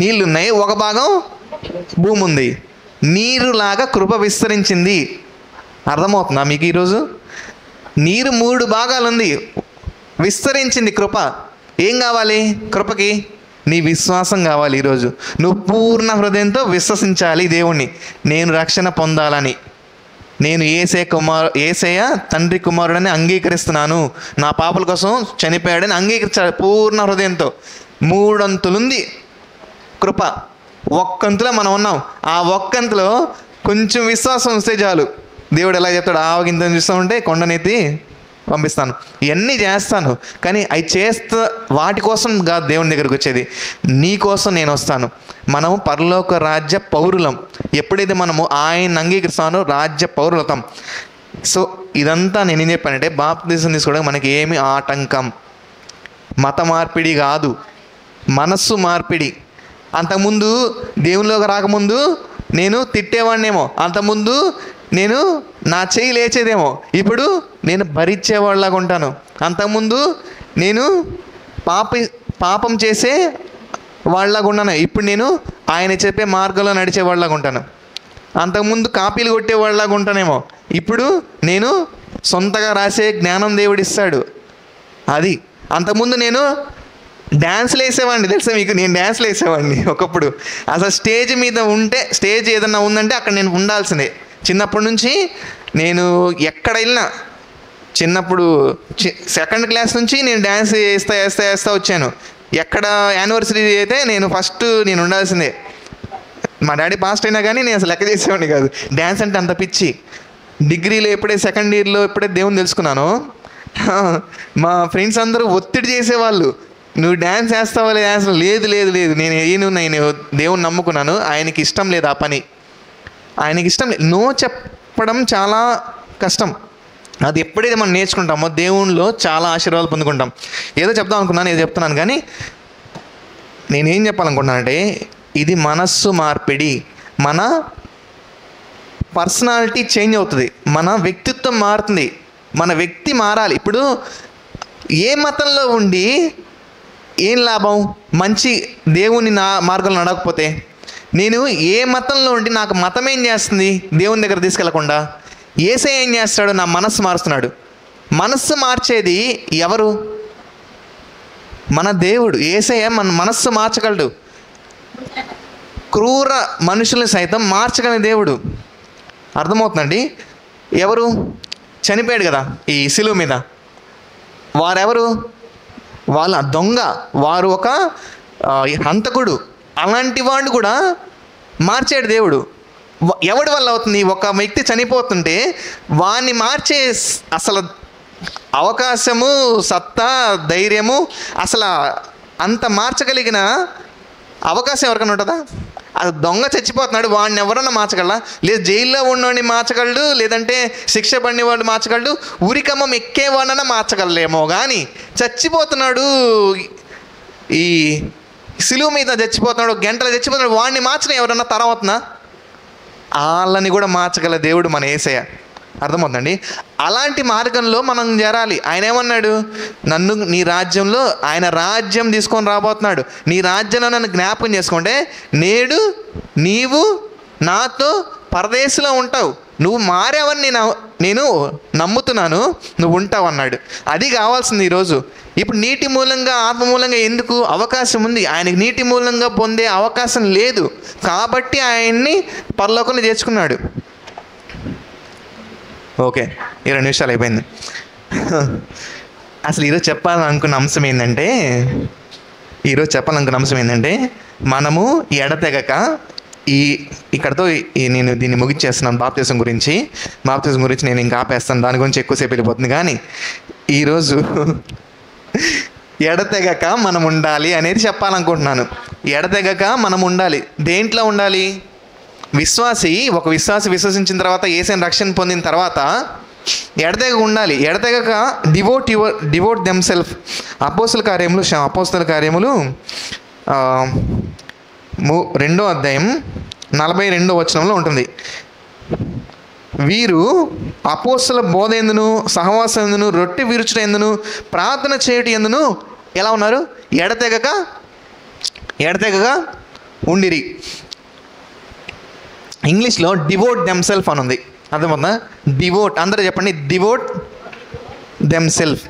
నీళ్ళు ఉన్నాయి, ఒక భాగం భూమి ఉంది. నీరులాగా కృప విస్తరించింది. అర్థమవుతుందా మీకు? ఈరోజు నీరు 3 భాగాలు ఉంది, విస్తరించింది కృప. ఏం కావాలి కృపకి? నీ విశ్వాసం కావాలి. ఈరోజు నువ్వు పూర్ణ హృదయంతో విశ్వసించాలి దేవుణ్ణి. నేను రక్షణ పొందాలని, నేను యేసయ్య తండ్రి కుమారుడని అంగీకరిస్తున్నాను, నా పాపల కోసం చనిపోయాడని అంగీకరించాలి పూర్ణ హృదయంతో. 3 అంతులుంది కృప, ఒక్కంతులో మనం ఉన్నాం. ఆ ఒక్కంతులో కొంచెం విశ్వాసం వస్తే చాలు. దేవుడు ఎలా చెప్తాడు? ఆవగింత చూస్తూ ఉంటే కొండనెత్తి పంపిస్తాను, ఇవన్నీ చేస్తాను. కానీ అవి వాటి కోసం కాదు దేవుని దగ్గరికి వచ్చేది, నీ కోసం నేను వస్తాను. మనము పరలోక రాజ్య పౌరులం. ఎప్పుడైతే మనము ఆయన అంగీకరిస్తానో రాజ్య పౌరులతం. సో ఇదంతా నేనేం చెప్పానంటే, బాప్తిజం తీసుకోవడానికి మనకి ఏమి ఆటంకం? మత మార్పిడి కాదు, మనస్సు మార్పిడి. అంతకుముందు దేవునిలోకి రాకముందు నేను తిట్టేవాడినేమో, అంతకుముందు నేను నా చెయ్యి లేచేదేమో, ఇప్పుడు నేను భరించేవాళ్ళలాగా ఉంటాను. అంతకుముందు నేను పాపం చేసే వాళ్ళలాగా ఉన్నాను, ఇప్పుడు నేను ఆయన చెప్పే మార్గంలో నడిచేవాళ్ళలాగా ఉంటాను. అంతకుముందు కాపీలు కొట్టేవాళ్ళలాగా ఉంటానేమో, ఇప్పుడు నేను సొంతగా రాసే జ్ఞానం దేవుడిస్తాడు. అది అంతకుముందు నేను డ్యాన్స్లు వేసేవాడిని, తెలుసా మీకు? నేను డ్యాన్స్లు వేసేవాడిని ఒకప్పుడు. అసలు స్టేజ్ మీద ఉంటే, స్టేజ్ ఏదన్నా ఉందంటే అక్కడ నేను ఉండాల్సిందే. చిన్నప్పటి నుంచి నేను ఎక్కడ వెళ్ళినా, చిన్నప్పుడు 2nd క్లాస్ నుంచి నేను డ్యాన్స్ వేస్తా వచ్చాను. ఎక్కడ యానివర్సరీ అయితే నేను ఫస్ట్ నేను ఉండాల్సిందే. మా డాడీ పాస్ట్ అయినా కానీ నేను అసలు లెక్క చేసేవాడిని కాదు. డ్యాన్స్ అంటే అంత పిచ్చి. డిగ్రీలో ఎప్పుడైతే 2nd ఇయర్లో ఎప్పుడైతే దేవుని తెలుసుకున్నానో, మా ఫ్రెండ్స్ అందరూ ఒత్తిడి చేసేవాళ్ళు, నువ్వు డ్యాన్స్ వేస్తావా లేదు? లేదు నేను దేవుని నమ్ముకున్నాను, ఆయనకి ఇష్టం లేదు ఆ పని, ఆయనకి ఇష్టం లేదు. నో చెప్పడం చాలా కష్టం. అది ఎప్పుడైతే మనం నేర్చుకుంటామో దేవునిలో చాలా ఆశీర్వాదాలు పొందుకుంటాం. ఏదో చెప్దాం అనుకున్నాను, ఏదో చెప్తున్నాను, కానీ నేనేం చెప్పాలనుకుంటున్నానంటే, ఇది మనస్సు మార్పిడి. మన పర్సనాలిటీ చేంజ్ అవుతుంది, మన వ్యక్తిత్వం మారుతుంది, మన వ్యక్తి మారాలి. ఇప్పుడు ఏ మతంలో ఉండి ఏం లాభం? మంచి దేవుని నా మార్గంలో నడవకపోతే. నేను ఏ మతంలో ఉండి నాకు మతం ఏం చేస్తుంది దేవుని దగ్గర తీసుకెళ్లకుండా? యేసయ్య ఏం చేస్తాడు? నా మనస్సు మారుస్తున్నాడు. మనస్సు మార్చేది ఎవరు? మన దేవుడు. యేసయ్య మన మనస్సు మార్చగలడు. క్రూర మనుషుల్ని సైతం మార్చగలిగిన దేవుడు. అర్థమవుతుందండి? ఎవరు చనిపోయాడు కదా ఈ శిలువ మీద, వారెవరు? వాళ్ళ దొంగ, వారు ఒక హంతకుడు. అలాంటి వాడిని కూడా మార్చాడు దేవుడు. ఎవడి వల్ల అవుతుంది? ఒక వ్యక్తి చనిపోతుంటే వాడిని మార్చే అసలు అవకాశము, సత్తా, ధైర్యము, అసలు అంత మార్చగలిగిన అవకాశం ఎవరికైనా ఉంటుందా? అది దొంగ చచ్చిపోతున్నాడు, వాడిని ఎవరన్నా మార్చగలరా? లేదు జైల్లో ఉన్నవాడిని మార్చగలడు, లేదంటే శిక్ష పడినవాడిని మార్చగలడు, ఉరికమ్మం ఎక్కేవాడన్నా మార్చగలరేమో. కానీ చచ్చిపోతున్నాడు, ఈ సిలువ మీద చచ్చిపోతున్నాడు, గంటలు చచ్చిపోతున్నాడు, వాడిని మార్చడం ఎవరన్నా తరమవుతుందా? వాళ్ళని కూడా మార్చగల దేవుడు మన యేసయ్య. అర్థమవుతుందండి? అలాంటి మార్గంలో మనం చేరాలి. ఆయన ఏమన్నాడు? నన్ను నీ రాజ్యంలో, ఆయన రాజ్యం తీసుకొని రాబోతున్నాడు. నీ రాజ్యంలో నన్ను జ్ఞాపకం చేసుకుంటే నేడు నీవు నాతో పరదేశంలో ఉంటావు. నువ్వు మారావని నేను నమ్ముతున్నాను, నువ్వు ఉంటావు అన్నాడు. అది కావాల్సింది ఈరోజు. ఇప్పుడు నీటి మూలంగా, ఆత్మ మూలంగా ఎందుకు అవకాశం ఉంది? ఆయనకి నీటి మూలంగా పొందే అవకాశం లేదు కాబట్టి ఆయన్ని పరలోకంలో చేర్చుకున్నాడు. ఓకే, 2 నిమిషాలు అయిపోయింది. అసలు ఈరోజు చెప్పాలనుకున్న అంశం ఏంటంటే మనము ఎడతెగక ఇక్కడతో నేను దీన్ని ముగించేస్తున్నాను. బాప్తిజం గురించి నేను ఇంకా ఆపేస్తాను, దాని గురించి ఎక్కువసేపు వెళ్ళిపోతుంది. కానీ ఈరోజు ఎడతెగక మనం ఉండాలి అనేది చెప్పాలనుకుంటున్నాను. ఎడతెగక మనం ఉండాలి. దేంట్లో ఉండాలి? ఒక విశ్వాసి విశ్వసించిన తర్వాత, యేసయ్యను రక్షణ పొందిన తర్వాత ఎడతెగక ఉండాలి. ఎడతెగక డివోట్ దెమ్సెల్ఫ్. అపోస్తల కార్యములు 2వ అధ్యాయం 42వ వచనంలో ఉంటుంది. వీరు అపోస్తల బోధ ఎందును, సహవాసం ఎందును, రొట్టె విరుచుట ఎందును, ప్రార్థన చేయుట ఎందును ఎలా ఉన్నారు? ఎడతెగక ఉండిరి. ఇంగ్లీష్లో డివోట్ దెమ్సెల్ఫ్ అని ఉంది. అర్థమవుతుందా? డివోట్, అందరూ చెప్పండి. Devout themself.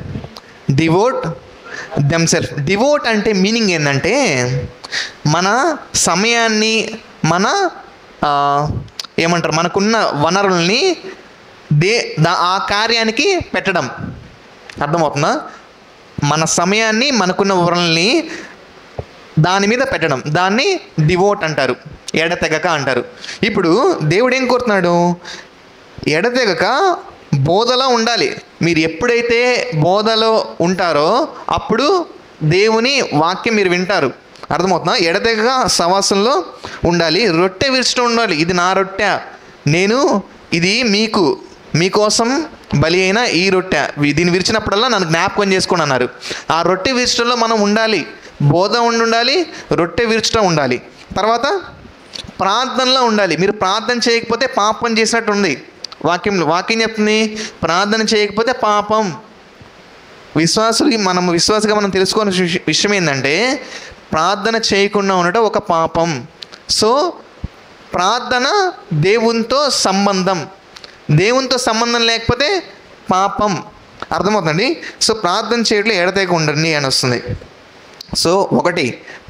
డివోట్ అంటే మీనింగ్ ఏంటంటే మన సమయాన్ని, మన మనకున్న వనరుల్ని ఆ కార్యానికి పెట్టడం. అర్థమవుతుందా? మన సమయాన్ని, మనకున్న వనరుల్ని దాని మీద పెట్టడం, దాన్ని డివోట్ అంటారు, ఎడతెగక అంటారు. ఇప్పుడు దేవుడు ఏం కోరుతున్నాడు? ఎడతెగక బోధలో ఉండాలి. మీరు ఎప్పుడైతే బోధలో ఉంటారో అప్పుడు దేవుని వాక్యం మీరు వింటారు. అర్థమవుతుందా? ఎడతెగక సవాసంలో ఉండాలి. రొట్టె విరుచడం ఉండాలి. ఇది నా రొట్టె, ఇది మీకోసం బలి అయిన ఈ రొట్టె, దీన్ని విరిచినప్పుడల్లా నన్ను జ్ఞాపకం చేసుకోండి అన్నారు. ఆ రొట్టె విరచడంలో మనం ఉండాలి. బోధ ఉండాలి, రొట్టె విరచడం ఉండాలి. తర్వాత ప్రార్థనలో ఉండాలి. మీరు ప్రార్థన చేయకపోతే పాపం చేసినట్టు ఉంది. వాక్యం చెప్తుంది, ప్రార్థన చేయకపోతే పాపం. విశ్వాసగా మనం తెలుసుకోవాల్సిన విషయం ఏంటంటే ప్రార్థన చేయకుండా ఉండటం ఒక పాపం. సో ప్రార్థన దేవునితో సంబంధం లేకపోతే పాపం. అర్థమవుతుందండి? సో ప్రార్థన చేయట్లో ఎడతెగక ఉండండి అని వస్తుంది. సో 1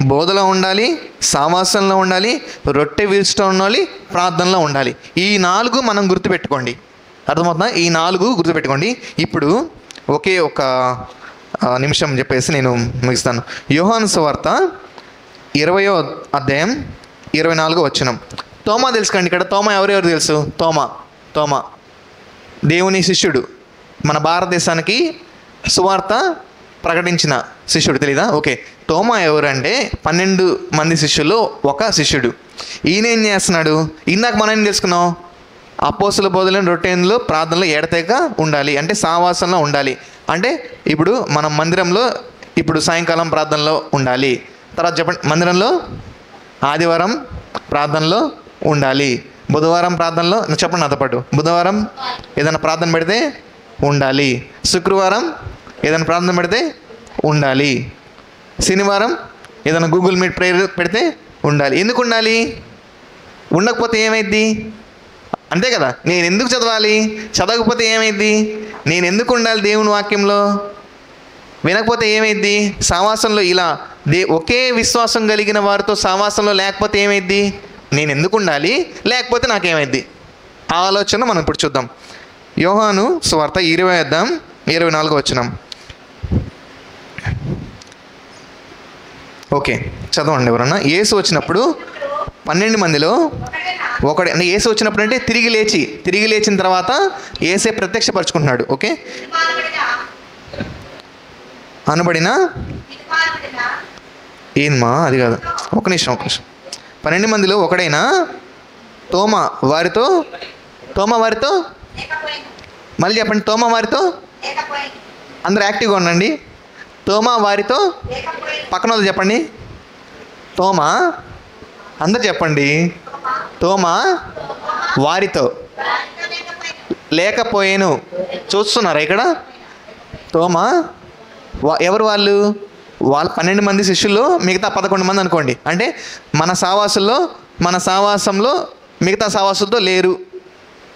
బోధలో ఉండాలి, సావాసంలో ఉండాలి, రొట్టె విరుచడం ఉండాలి, ప్రార్థనలో ఉండాలి. ఈ 4 మనం గుర్తుపెట్టుకోండి. అర్థమవుతుందా? ఈ 4 గుర్తుపెట్టుకోండి. ఇప్పుడు ఒకే ఒక నిమిషం చెప్పేసి నేను ముగిస్తాను. యోహాను సువార్త 20వ అధ్యాయం 24వ వచనం. తోమా తెలుసుకోండి. ఇక్కడ తోమా ఎవరెవరు తెలుసు? తోమా దేవుని శిష్యుడు, మన భారతదేశానికి సువార్త ప్రకటించిన శిష్యుడు. తెలీదా? ఓకే. తోమా ఎవరంటే 12 మంది శిష్యుల్లో ఒక శిష్యుడు. ఈయన ఏం చేస్తున్నాడు? ఇందాక మనం ఏం తెలుసుకున్నాం? అపోస్తల బోధలను, రొట్టెలో, ప్రార్థనలో ఎడతెగక ఉండాలి అంటే సావాసంలో ఉండాలి. అంటే ఇప్పుడు మనం మందిరంలో సాయంకాలం ప్రార్థనలో ఉండాలి. తర్వాత చెప్పండి, మందిరంలో ఆదివారం ప్రార్థనలో ఉండాలి, బుధవారం ప్రార్థనలో, చెప్పండి నాతో పాటు, బుధవారం ఏదైనా ప్రార్థన పెడితే ఉండాలి, శుక్రవారం ఏదైనా ప్రార్థన పెడితే ఉండాలి, శనివారం ఏదైనా గూగుల్ మీట్ ప్రేయర్ పెడితే ఉండాలి. ఎందుకు ఉండాలి? ఉండకపోతే ఏమైద్ది? అంతే కదా. నేను ఎందుకు చదవాలి? చదవకపోతే ఏమైద్ది? నేను ఎందుకు ఉండాలి దేవుని వాక్యంలో? వినకపోతే ఏమైద్ది? సావాసంలో ఇలా ఒకే విశ్వాసం కలిగిన వారితో సావాసంలో లేకపోతే ఏమైద్ది? నేను ఎందుకు ఉండాలి? లేకపోతే నాకేమైద్ది? ఆ ఆలోచన మనం ఇప్పుడు చూద్దాం. యోహాను సువార్త 20 వచనం. ఓకే, చదవండి ఎవరన్నా. యేసు వచ్చినప్పుడు 12 మందిలో ఒకడే, అంటే యేసు వచ్చినప్పుడు అంటే తిరిగి లేచిన తర్వాత యేసే ప్రత్యక్షపరుచుకుంటున్నాడు. ఓకే, అనబడిన ఏంమా అది కాదు, ఒక నిమిషం. 12 మందిలో ఒకడైనా తోమా వారితో మళ్ళీ చెప్పండి. తోమా వారితో, అందరూ యాక్టివ్గా ఉండండి. తోమా వారితో, పక్కన వాళ్ళు చెప్పండి. తోమా, అందరు చెప్పండి. తోమా వారితో లేకపోయేను. చూస్తున్నారా ఇక్కడ? తోమా ఎవరు వాళ్ళు? 12 మంది శిష్యుల్లో మిగతా 11 మంది అనుకోండి. అంటే మన సావాసంలో మిగతా సావాసులతో లేరు.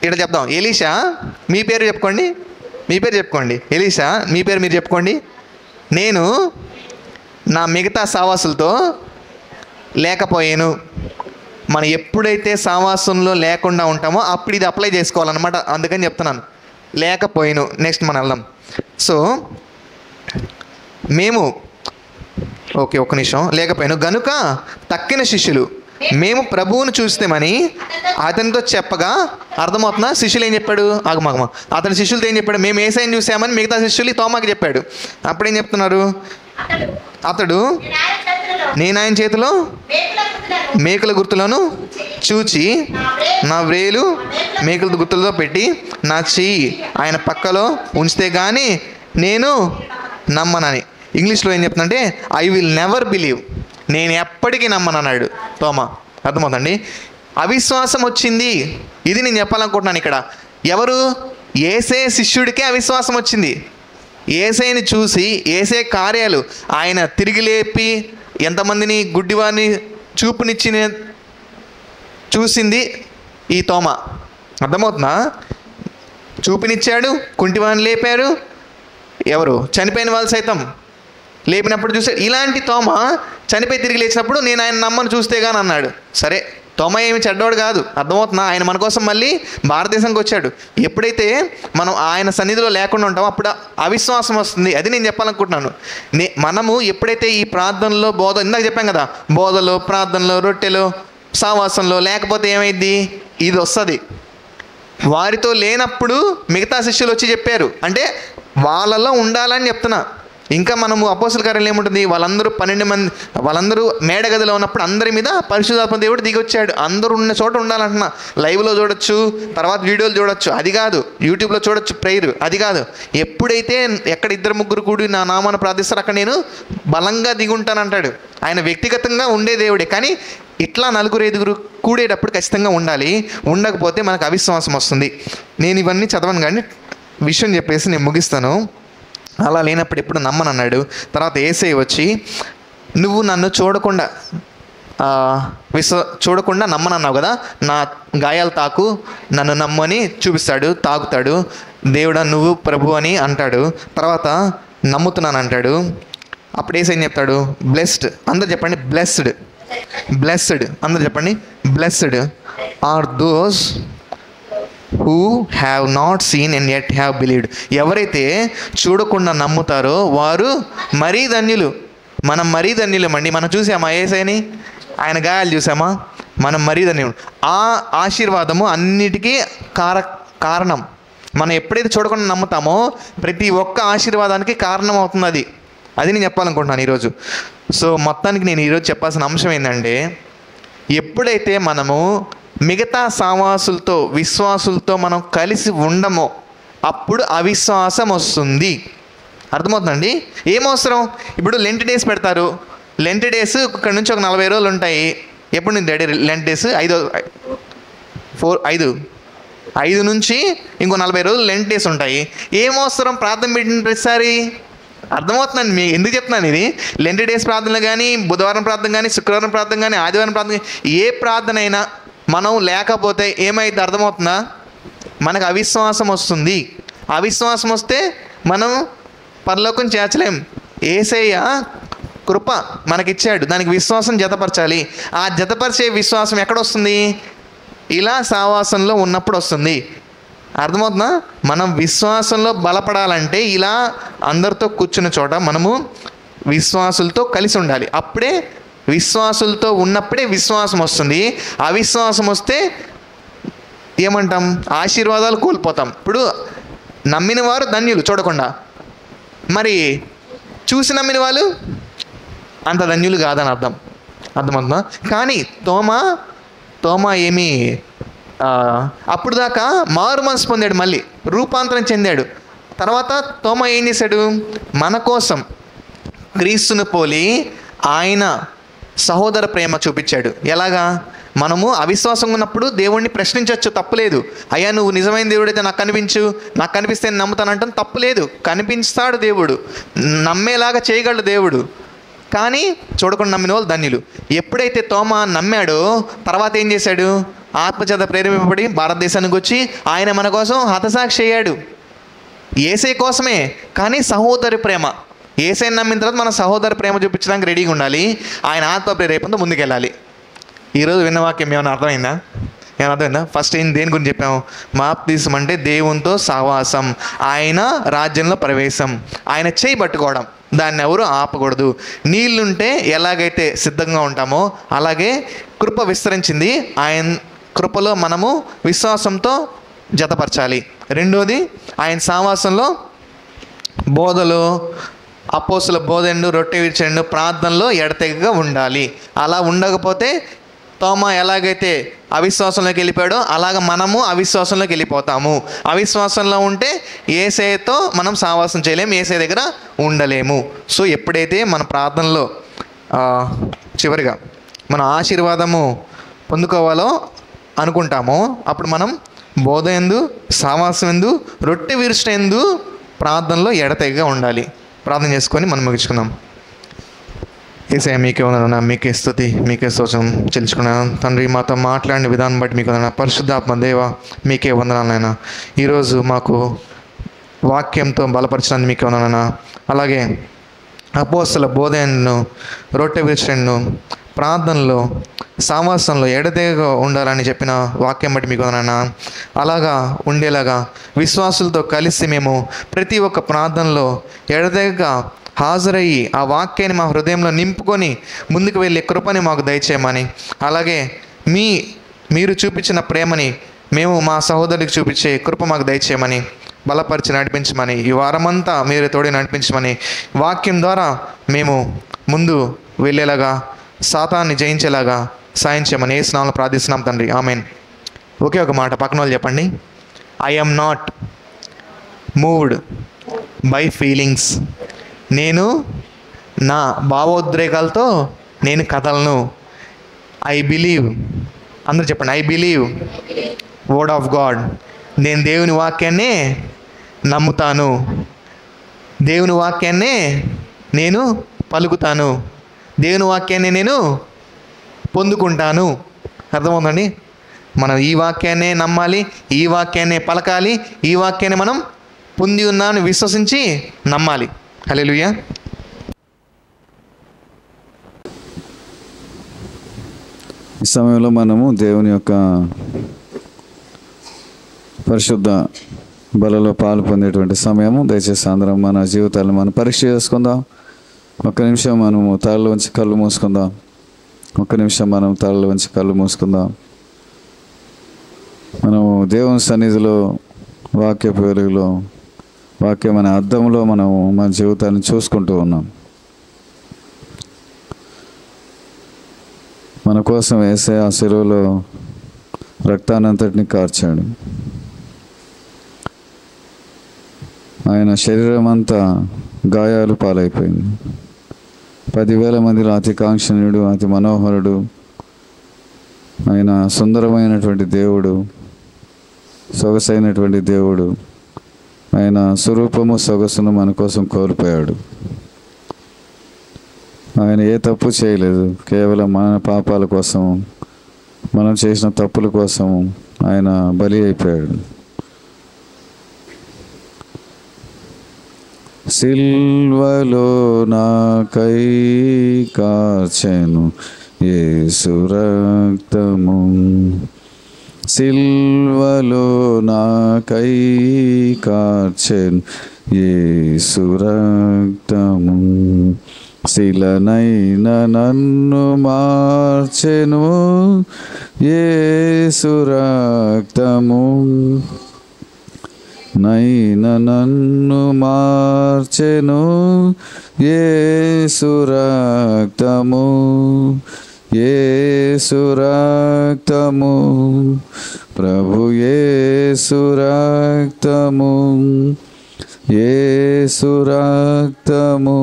ఇక్కడ చెప్దాం. ఎలీషా, మీ పేరు చెప్పుకోండి. ఎలీషా, మీ పేరు మీరు చెప్పుకోండి. నేను నా మిగతా సావాసులతో లేకపోయాను. మనం ఎప్పుడైతే సావాసంలో లేకుండా ఉంటామో అప్పుడు ఇది అప్లై చేసుకోవాలన్నమాట. అందుకని చెప్తున్నాను, లేకపోయాను. నెక్స్ట్ మనం వెళ్దాం. సో మేము, ఓకే ఒక్క నిమిషం. లేకపోయాను గనుక తక్కిన శిష్యులు మేము ప్రభువును చూస్తామని అతనితో చెప్పగా, అర్థమవుతుందా? శిష్యులు ఏం చెప్పాడు? ఆగమగమ. అతని శిష్యులతో ఏం చెప్పాడు? మేము యేసయ్యను చూసామని మిగతా శిష్యులు తోమాకి చెప్పాడు. అప్పుడేం చెప్తున్నారు? అతడు నేను ఆయన చేతిలో మేకల గుర్తులను చూచి నా వ్రేలు మేకల గుర్తులతో పెట్టి నా చెయ్యి ఆయన పక్కలో ఉంచితే కానీ నేను నమ్మనని. ఇంగ్లీష్లో ఏం చెప్తుందంటే ఐ విల్ నెవర్ బిలీవ్, నేను ఎప్పటికీ నమ్మను అన్నాడు తోమా. అర్థమవుతుందండి? అవిశ్వాసం వచ్చింది. ఇది నేను చెప్పాలనుకుంటున్నాను ఇక్కడ. ఎవరు? యేసే శిష్యుడికే అవిశ్వాసం వచ్చింది. యేసయ్యని చూసి యేసే కార్యాలు ఆయన తిరిగి లేపి ఎంతమందిని గుడ్డివారిని చూపునిచ్చి చూసింది ఈ తోమా. అర్థమవుతుందా? చూపునిచ్చాడు, కుంటివారిని లేపారు, ఎవరు చనిపోయిన వాళ్ళు సైతం లేపినప్పుడు చూసాడు. ఇలాంటి తోమా చనిపోయి తిరిగి లేచినప్పుడు నేను ఆయన నమ్మను చూస్తే కానీ అన్నాడు. సరే, తోమా ఏమి చెడ్డోడు కాదు. అర్థమవుతుందా? ఆయన మన కోసం మళ్ళీ భారతదేశానికి వచ్చాడు. ఎప్పుడైతే మనం ఆయన సన్నిధిలో లేకుండా ఉంటామో అప్పుడు అవిశ్వాసం వస్తుంది. అది నేను చెప్పాలనుకుంటున్నాను. మనము ఎప్పుడైతే ఈ ప్రార్థనలో ఇందాక చెప్పాం కదా, బోధలో, ప్రార్థనలో, రొట్టెలో, సావాసంలో లేకపోతే ఏమైంది? ఇది వస్తుంది. వారితో లేనప్పుడు మిగతా శిష్యులు వచ్చి చెప్పారు. అంటే వాళ్ళలో ఉండాలని చెప్తున్నా. ఇంకా మనము అపోస్తల కార్యాలు ఏముంటుంది? వాళ్ళందరూ 12 మంది, వాళ్ళందరూ మేడగదిలో ఉన్నప్పుడు అందరి మీద పరిశుద్ధాత్మ దేవుడు దిగి వచ్చాడు. అందరూ ఉన్న చోట ఉండాలంటున్నా. లైవ్లో చూడొచ్చు, తర్వాత వీడియోలు చూడొచ్చు, అది కాదు. యూట్యూబ్లో చూడొచ్చు ప్రేయర్, అది కాదు. ఎప్పుడైతే ఎక్కడ 2-3 కూడి నా నామాన్ని ప్రార్థిస్తారో అక్కడ నేను బలంగా దిగి ఉంటానంటాడు. ఆయన వ్యక్తిగతంగా ఉండే దేవుడే. కానీ ఇట్లా 4-5 కూడేటప్పుడు ఖచ్చితంగా ఉండాలి. ఉండకపోతే మనకు అవిశ్వాసం వస్తుంది. నేను ఇవన్నీ చదవను కానీ విషయం చెప్పేసి నేను ముగిస్తాను. అలా లేనప్పుడు ఎప్పుడు నమ్మనన్నాడు. తర్వాత యేసయ్య వచ్చి నువ్వు నన్ను చూడకుండా నమ్మనన్నావు కదా, నా గాయాలు తాకు, నన్ను నమ్మని చూపిస్తాడు, తాకుతాడు. దేవుడా నువ్వు ప్రభు అని అంటాడు. తర్వాత నమ్ముతున్నాను అంటాడు. అప్పుడు యేసయ్య చెప్తాడు బ్లెస్డ్. అందరు చెప్పండి బ్లెస్డ్. అందరు చెప్పండి blessed are those who have not seen and yet have believed. ఎవరైతే చూడకుండా నమ్ముతారో వారు మరీ ధన్యులు. మనం మరీ ధన్యులమండి. మనం చూసామా యేసయ్యని? ఆయన గాయాలు చూసామా? మనం మరీ ధన్యులు. ఆ ఆశీర్వాదము అన్నిటికీ కారణం. మనం ఎప్పుడైతే చూడకుండా నమ్ముతామో ప్రతి ఒక్క ఆశీర్వాదానికి కారణం అవుతుంది. అది నేను చెప్పాలనుకుంటున్నాను ఈరోజు. సో మొత్తానికి నేను ఈరోజు చెప్పాల్సిన అంశం ఏంటంటే, ఎప్పుడైతే మనము మిగతా సావాసులతో, విశ్వాసులతో మనం కలిసి ఉండమో అప్పుడు అవిశ్వాసం వస్తుంది. అర్థమవుతుందండి? ఏమవసరం? ఇప్పుడు లెంట్ డేస్ పెడతారు. లెంట్ డేస్ ఇక్కడ నుంచి ఒక 40 రోజులు ఉంటాయి. ఎప్పుడు నేను డాడీ లెంట్ డేస్ 5 నుంచి ఇంకో 40 రోజులు లెంట్ డేస్ ఉంటాయి. ఏమవసరం ప్రార్థన పెట్టిన ప్రతిసారి? అర్థమవుతుందండి మీకు ఎందుకు చెప్తున్నాను ఇది. లెంట్ డేస్ ప్రార్థనలు కానీ, బుధవారం ప్రార్థన కానీ, శుక్రవారం ప్రార్థన కానీ, ఆదివారం ప్రార్థన, ఏ ప్రార్థన అయినా మనం లేకపోతే ఏమైతే అర్థమవుతుందా? మనకు అవిశ్వాసం వస్తుంది. అవిశ్వాసం వస్తే మనం పరలోకం చేర్చలేం. యేసయ్య కృప మనకిచ్చాడు, దానికి విశ్వాసం జతపరచాలి. ఆ జతపరిచే విశ్వాసం ఎక్కడొస్తుంది? ఇలా సావాసంలో ఉన్నప్పుడు వస్తుంది. అర్థమవుతుందా? మనం విశ్వాసంలో బలపడాలంటే ఇలా అందరితో కూర్చున్న చోట మనము విశ్వాసులతో కలిసి ఉండాలి. అప్పుడే విశ్వాసులతో ఉన్నప్పుడే విశ్వాసం వస్తుంది. అవిశ్వాసం వస్తే ఏమంటాం? ఆశీర్వాదాలు కోల్పోతాం. ఇప్పుడు నమ్మిన వారు ధన్యులు చూడకుండా, మరి చూసి నమ్మిన వాళ్ళు అంత ధన్యులు కాదని అర్థమవుతుందా? కానీ తోమా ఏమీ అప్పుడు దాకా మారు మనసు పొందాడు, మళ్ళీ రూపాంతరం చెందాడు. తర్వాత తోమా ఏం చేశాడు? మన కోసం క్రీస్తును పోలి ఆయన సహోదర ప్రేమ చూపించాడు. ఎలాగా? మనము అవిశ్వాసంగా ఉన్నప్పుడు దేవుణ్ణి ప్రశ్నించవచ్చు, తప్పులేదు. అయ్యా నువ్వు నిజమైన దేవుడైతే నాకు కనిపించు, నాకు కనిపిస్తే నేను నమ్ముతానంటాను, తప్పులేదు. కనిపిస్తాడు దేవుడు, నమ్మేలాగా చేయగలడు దేవుడు. కానీ చూడకుండా నమ్మిన వాళ్ళు ధన్యులు. ఎప్పుడైతే తోమా నమ్మాడో తర్వాత ఏం చేశాడు? ఆత్మచేత ప్రేరేపింపబడి భారతదేశానికి వచ్చి ఆయన మన కోసం హతసాక్షి అయ్యాడు. యేసే కోసమే, కానీ సహోదరి ప్రేమ. యేసైని నమ్మిన తర్వాత మన సహోదరి ప్రేమ చూపించడానికి రెడీగా ఉండాలి. ఆయన ఆత్మ ప్రేరేపణతో ముందుకెళ్ళాలి. ఈరోజు విన్న వాక్యం ఏమైనా అర్థమైందా? ఫస్ట్ దేని గురించి చెప్పాము? బాప్తిసం అంటే దేవునితో సహవాసం, ఆయన రాజ్యంలో ప్రవేశం, ఆయన చేయి పట్టుకోవడం, దాన్ని ఎవరు ఆపకూడదు. నీళ్ళుంటే ఎలాగైతే సిద్ధంగా ఉంటామో అలాగే కృప విస్తరించింది, ఆయన కృపలో మనము విశ్వాసంతో జతపరచాలి. రెండోది, ఆయన సహవాసంలో బోధలు, అపోస్తుల బోధనలు, రొట్టె విరిచెండు, ప్రార్థనలో ఎడతెగగా ఉండాలి. అలా ఉండకపోతే తోమా ఎలాగైతే అవిశ్వాసంలోకి వెళ్ళిపోయాడో అలాగ మనము అవిశ్వాసంలోకి వెళ్ళిపోతాము. అవిశ్వాసంలో ఉంటే యేసయ్యతో మనం సహవాసం చేయలేము, యేసయ్య దగ్గర ఉండలేము. సో ఎప్పుడైతే మన ప్రార్థనలో చివరిగా మన ఆశీర్వాదము పొందుకోవాలో అనుకుంటామో అప్పుడు మనం బోధ ఎందు, సహవాసం ఎందు, రొట్టె విరుచుట ఎందు ప్రార్థనలో ఎడతెగగా ఉండాలి. ప్రార్థన చేసుకొని మనం ముగించుకుందాం. యేసయ్య మీకే వందనాలు, మీకే స్తుతి, మీకే స్తోత్రం చెల్లించుకున్నాను తండ్రి. మాతో మాట్లాడిన విధానం బట్టి మీకు వందనాలు. పరిశుద్ధాత్మ దేవ మీకే వందనాలు నాయన. ఈరోజు మాకు వాక్యంతో బలపరచడానికి మీకే వందనాలు. అలాగే అపోస్తల బోధనను, రొట్టె విరుచుటను, ప్రార్థనలో, సహవాసంలో ఎడతెగగా ఉండాలని చెప్పిన వాక్యం బట్టి మీకు వందనాలు. అలాగా ఉండేలాగా విశ్వాసులతో కలిసి మేము ప్రతి ఒక్క ప్రార్థనలో ఎడతెగగా హాజరయ్యి ఆ వాక్యాన్ని మా హృదయంలో నింపుకొని ముందుకు వెళ్ళే కృపని మాకు దయచేయమని, అలాగే మీరు చూపించిన ప్రేమని మేము మా సహోదరుడికి చూపించే కృప మాకు దయచేయమని, బలపరిచి నడిపించమని, ఈ వారమంతా మీరు తోడి నడిపించమని, వాక్యం ద్వారా మేము ముందు వెళ్ళేలాగా, సాతాన్ని జయించేలాగా సాయం చేయమని యేసు నామములో ప్రార్థిస్తున్నాం తండ్రి, ఆమెన్. ఒకే ఒక మాట పక్కన వాళ్ళు చెప్పండి. I am not moved by feelings. నేను నా భావోద్రేకాలతో నేను కథలను. ఐ బిలీవ్, అందరూ చెప్పండి, I believe word of God. నేను దేవుని వాక్యాన్నే నమ్ముతాను, దేవుని వాక్యాన్నే నేను పలుకుతాను, దేవుని వాక్యాన్ని నేను పొందుకుంటాను. అర్థమవుతుందండి? మనం ఈ వాక్యాన్నే నమ్మాలి, ఈ వాక్యాన్నే పలకాలి, ఈ వాక్యాన్ని మనం పొంది ఉన్నామని విశ్వసించి నమ్మాలి. హల్లెలూయా. ఈ సమయంలో మనము దేవుని యొక్క పరిశుద్ధ బలలో పాలు పొందేటువంటి సమయము. దయచేసి అందరం మన జీవితాలను మనం పరీక్ష చేసుకుందాం. ఒక్క నిమిషం మనము తలలో ఉంచి కళ్ళు మూసుకుందాం. ఒక్క నిమిషం మనం తలలో ఉంచి కళ్ళు మూసుకుందాం. మనము దేవుని సన్నిధిలో, వాక్యపు వెలుగులో, వాక్యమైన అర్థంలో మనము మన జీవితాన్ని చూసుకుంటూ ఉన్నాం. మన కోసం యేసయ్య ఆ శిలువలో రక్తానంతటిని కార్చాడు. ఆయన శరీరం అంతా గాయాలు పాలైపోయింది. 10,000 మందిలో అతి కాంక్షణీయుడు, అతి మనోహరుడు, ఆయన సుందరమైనటువంటి దేవుడు, సొగసైనటువంటి దేవుడు, ఆయన స్వరూపము సొగసును మన కోసం కోల్పోయాడు. ఆయన ఏ తప్పు చేయలేదు, కేవలం మన పాపాల కోసం, మనం చేసిన తప్పుల కోసం ఆయన బలి అయిపోయాడు. సిల్వలో నాకై కార్చెను యేసు రక్తము, సిల్వలో నాకై కార్చెను యేసు రక్తము, శిలనైన నన్ను మార్చెను యేసు రక్తము, నైన నన్ను మార్చెను యేసు రక్తము, యేసు రక్తము, ప్రభు యేసు రక్తము, యేసు రక్తము,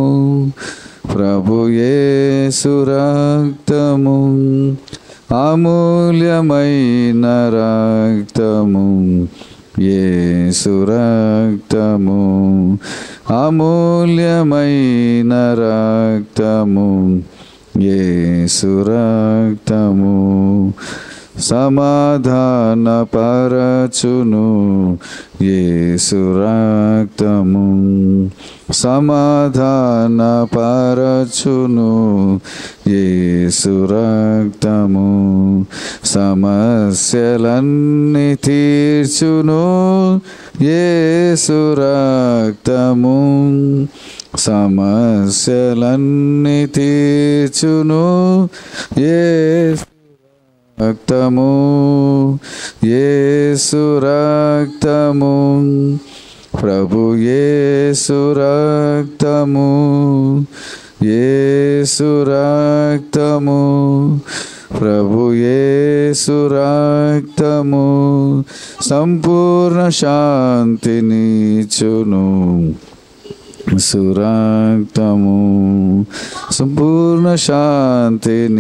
ప్రభు యేసు రక్తము, అమూల్యమైన రక్తము, యేసు రక్తము, అమూల్యమైన రక్తము, యేసు రక్తము, సమాధాన పరచును యేసు రక్తము, సమాధాన పరచును యేసు రక్తము, సమస్యలన్నీ తీర్చును యేసు రక్తము, సమస్యలన్నీ తీర్చును యేసు రక్తము, యేసు రక్తము, ప్రభు యేసు రక్తము, యేసు రక్తము, ప్రభు యేసు రక్తము, సంపూర్ణ శాంతినిచ్చును సురక్తము, సంపూర్ణ శాంతినిచ్చును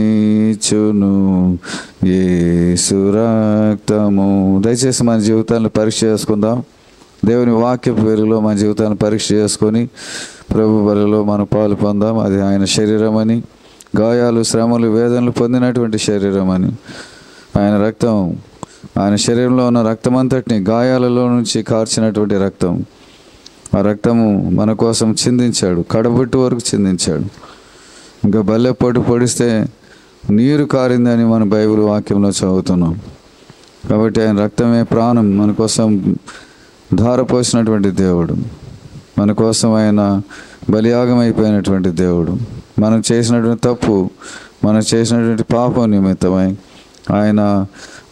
యేసు రక్తము. దయచేసి మన జీవితాన్ని పరీక్ష చేసుకుందాం. దేవుని వాక్య పేరులో మన జీవితాన్ని పరీక్ష చేసుకొని ప్రభు బలిలో మనం పాలు పొందాం. అది ఆయన శరీరం అని, గాయాలు, శ్రమలు, వేదనలు పొందినటువంటి శరీరం అని. ఆయన రక్తం, ఆయన శరీరంలో ఉన్న రక్తం అంతటిని గాయాలలో నుంచి కార్చినటువంటి రక్తం. ఆ రక్తము మన కోసం చిందించాడు, కడబొట్టు వరకు చిందించాడు. ఇంకా బల్లె పొడిస్తే నీరు కారిందని మన బైబిల్ వాక్యంలో చదువుతున్నాం. కాబట్టి ఆయన రక్తమే ప్రాణం, మన కోసం ధారపోసినటువంటి దేవుడు, మన కోసం ఆయన బలియాగం అయిపోయినటువంటి దేవుడు. మనం చేసినటువంటి తప్పు, మనం చేసినటువంటి పాపం నిమిత్తమై ఆయన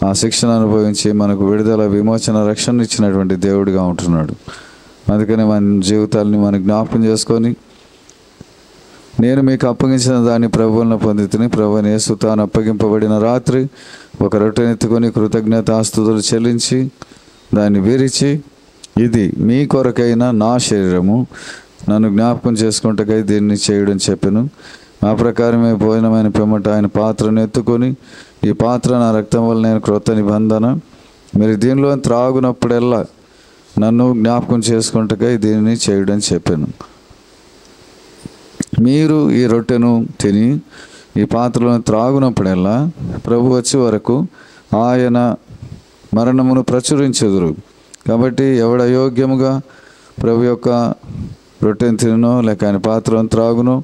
ఆ శిక్షను అనుభవించి మనకు విడుదల, విమోచన, రక్షణ ఇచ్చినటువంటి దేవుడిగా ఉంటున్నాడు. అందుకని మన జీవితాలని మనం జ్ఞాపకం చేసుకొని, నేను మీకు అప్పగించిన దాన్ని ప్రభువులను పొందితిని, ప్రభువుని యేసు తాను అప్పగింపబడిన రాత్రి ఒక రొట్టెనెత్తుకొని కృతజ్ఞతాస్తుతులు చెల్లించి దాన్ని విరిచి, ఇది మీ కొరకైన నా శరీరము, నన్ను జ్ఞాపకం చేసుకుంటకై దీన్ని చేయడం చెప్పాను. ఆ ప్రకారమే భోజనమైన పిమ్మట ఆయన పాత్రను ఎత్తుకొని, ఈ పాత్ర నా రక్తం వల్ల నేను క్రొత్త నిబంధన, మీరు దీనిలో త్రాగునప్పుడల్లా నన్ను జ్ఞాపకం చేసుకుంటకై దీనిని చేయడం చెప్పాను. మీరు ఈ రొట్టెను తిని ఈ పాత్రలను త్రాగునప్పుడల్లా ప్రభు వచ్చే వరకు ఆయన మరణమును ప్రచురించెదరు. కాబట్టి ఎవడ యోగ్యముగా ప్రభు యొక్క రొట్టెను తినో లేక ఆయన పాత్రను త్రాగునో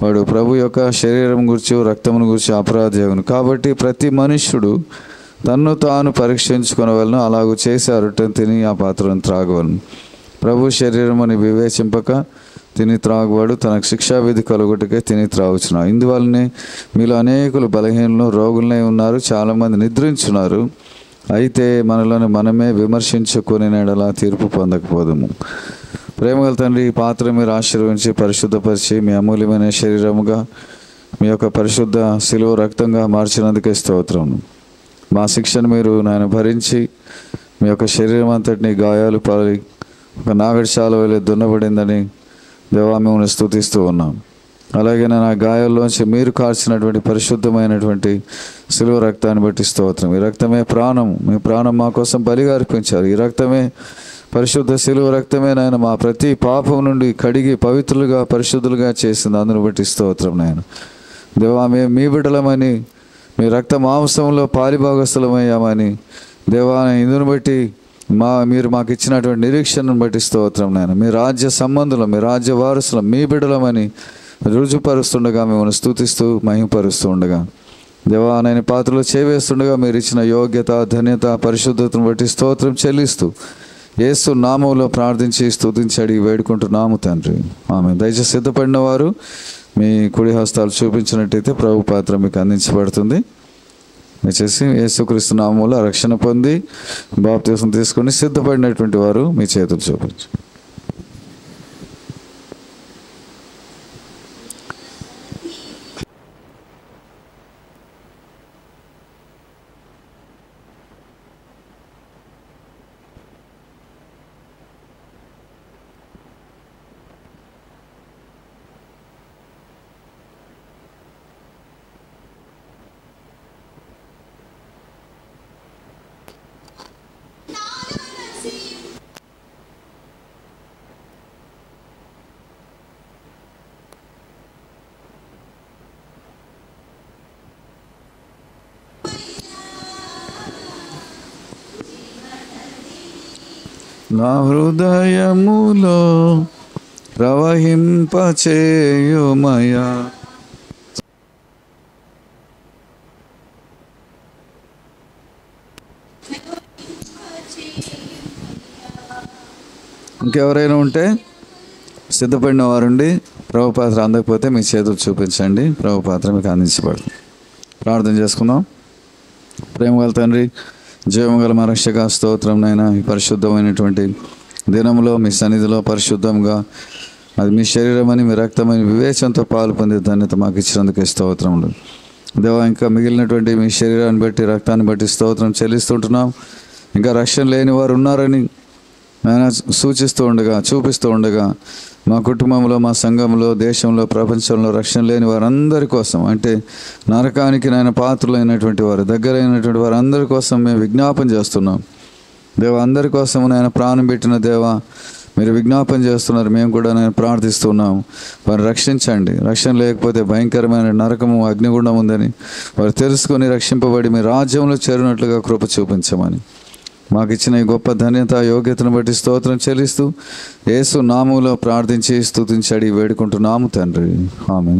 వాడు ప్రభు యొక్క శరీరం గురించి, రక్తమును గురించి అపరాధియగును. కాబట్టి ప్రతి మనుష్యుడు తన్ను తాను పరీక్షించుకొనవలను, అలాగూ చేసి ఆ రొట్టెను తిని ఆ పాత్రను త్రాగవలను. ప్రభు శరీరమని వివేచింపక తిని త్రాగువాడు తనకు శిక్షావిధి కలుగుటకే తిని త్రాగుచున్నా. ఇందువల్లనే మీలో అనేకులు బలహీనలు, రోగులనే ఉన్నారు, చాలామంది నిద్రించున్నారు. అయితే మనలోని మనమే విమర్శించుకొని నెడలా తీర్పు పొందకపోదుము. ప్రేమగల తండ్రి, ఈ పాత్ర మీరు ఆశీర్వదించి పరిశుద్ధపరిచి మీ అమూల్యమైన శరీరముగా, మీ యొక్క పరిశుద్ధ శిలువ రక్తంగా మార్చినందుకే స్తోత్రం. మా శిక్షను మీరు నాయన భరించి మీ యొక్క శరీరం అంతటిని గాయాలు పాలి ఒక నాగడిశాల వలె దున్నబడిందని దేవా మిమ్మల్ని స్తుతిస్తూ ఉన్నాం. అలాగే నా గాయాల్లోంచి మీరు కార్చినటువంటి పరిశుద్ధమైనటువంటి శిలువ రక్తాన్ని బట్టి స్తోత్రం. ఈ రక్తమే ప్రాణం, మీ ప్రాణం మా కోసం బలిగా అర్పించారు. ఈ రక్తమే పరిశుద్ధ శిలువ రక్తమే నాయన మా ప్రతి పాపం నుండి కడిగి పవిత్రులుగా పరిశుద్ధులుగా చేసింది. అందును బట్టి స్తోత్రం నాయన. దేవా మేము మీ బిడ్డలమని, మీ రక్త మాంసంలో పాలిభాగస్థులమయ్యామని దేవా, ఇందును బట్టి మీరు మాకు ఇచ్చినటువంటి నిరీక్షణను బట్టి స్తోత్రం నాయన. మీ రాజ్య సంబంధులం, మీ రాజ్య వారసులం, మీ బిడ్డలమని రుజుపరుస్తుండగా మిమ్మల్ని స్తుతిస్తూ మహిమపరుస్తూ ఉండగా దేవా, నేను పాత్రలో చేవేస్తుండగా మీరు ఇచ్చిన యోగ్యత, ధన్యత, పరిశుద్ధతను బట్టి స్తోత్రం చెల్లిస్తూ యేసు నామంలో ప్రార్థించి స్తుతించి అడిగి వేడుకుంటున్నాము తండ్రి. ఆమె. దయచేసి సిద్ధపడిన వారు మీ కుడి హస్తాలు చూపించినట్టయితే ప్రభు పాత్ర మీకు అందించబడుతుంది. దయచేసి యేసుక్రీస్తు నామంలో రక్షణ పొంది బాప్తిసం తీసుకొని సిద్ధపడినటువంటి వారు మీ చేతులు చూపించు. నా హృదయములో ప్రవహింపచేయుమయా. ఇంకెవరైనా ఉంటే సిద్ధపడిన వారుండి ప్రభు పాత్ర అందకపోతే మీ చేతులు చూపించండి. ప్రభు పాత్ర మీకు అందించబడుతుంది. ప్రార్థన చేసుకుందాం. ప్రేమగల తండ్రి, జీవగల మా రక్షక స్తోత్రం నాయన. ఈ పరిశుద్ధమైనటువంటి దినంలో మీ సన్నిధిలో పరిశుద్ధంగా అది మీ శరీరం అని, మీ రక్తమని వివేచనతో పాలు పొందే ధన్యత మాకు ఇచ్చినందుకు స్తోత్రములు దేవా. ఇంకా మిగిలినటువంటి మీ శరీరాన్ని బట్టి, రక్తాన్ని బట్టి స్తోత్రం చెల్లిస్తుంటున్నాం. ఇంకా రక్షణ లేని వారు ఉన్నారని ఆయన సూచిస్తూ ఉండగా, చూపిస్తూ ఉండగా మా కుటుంబంలో, మా సంఘంలో, దేశంలో, ప్రపంచంలో రక్షణ లేని వారందరి కోసం, అంటే నరకానికి నాయన పాత్రులైనటువంటి వారు, దగ్గరైనటువంటి వారు అందరి కోసం మేము విజ్ఞాపన చేస్తున్నాం దేవా. అందరి కోసం నాయన ప్రాణం పెట్టిన దేవా, మీరు విజ్ఞాపన చేస్తున్నారు. మేము కూడా నేను ప్రార్థిస్తున్నాం, వారు రక్షించండి. రక్షణ లేకపోతే భయంకరమైన నరకము, అగ్నిగుండం ఉందని వారు తెలుసుకొని రక్షింపబడి మీ రాజ్యంలో చేరినట్లుగా కృప చూపించమని మాకు ఇచ్చిన ఈ గొప్ప ధన్యత, యోగ్యతను బట్టి స్తోత్రం చెల్లిస్తూ యేసు నామములో ప్రార్థించి స్తుతించి అడిగి వేడుకుంటున్నాము తండ్రి. ఆమేన్.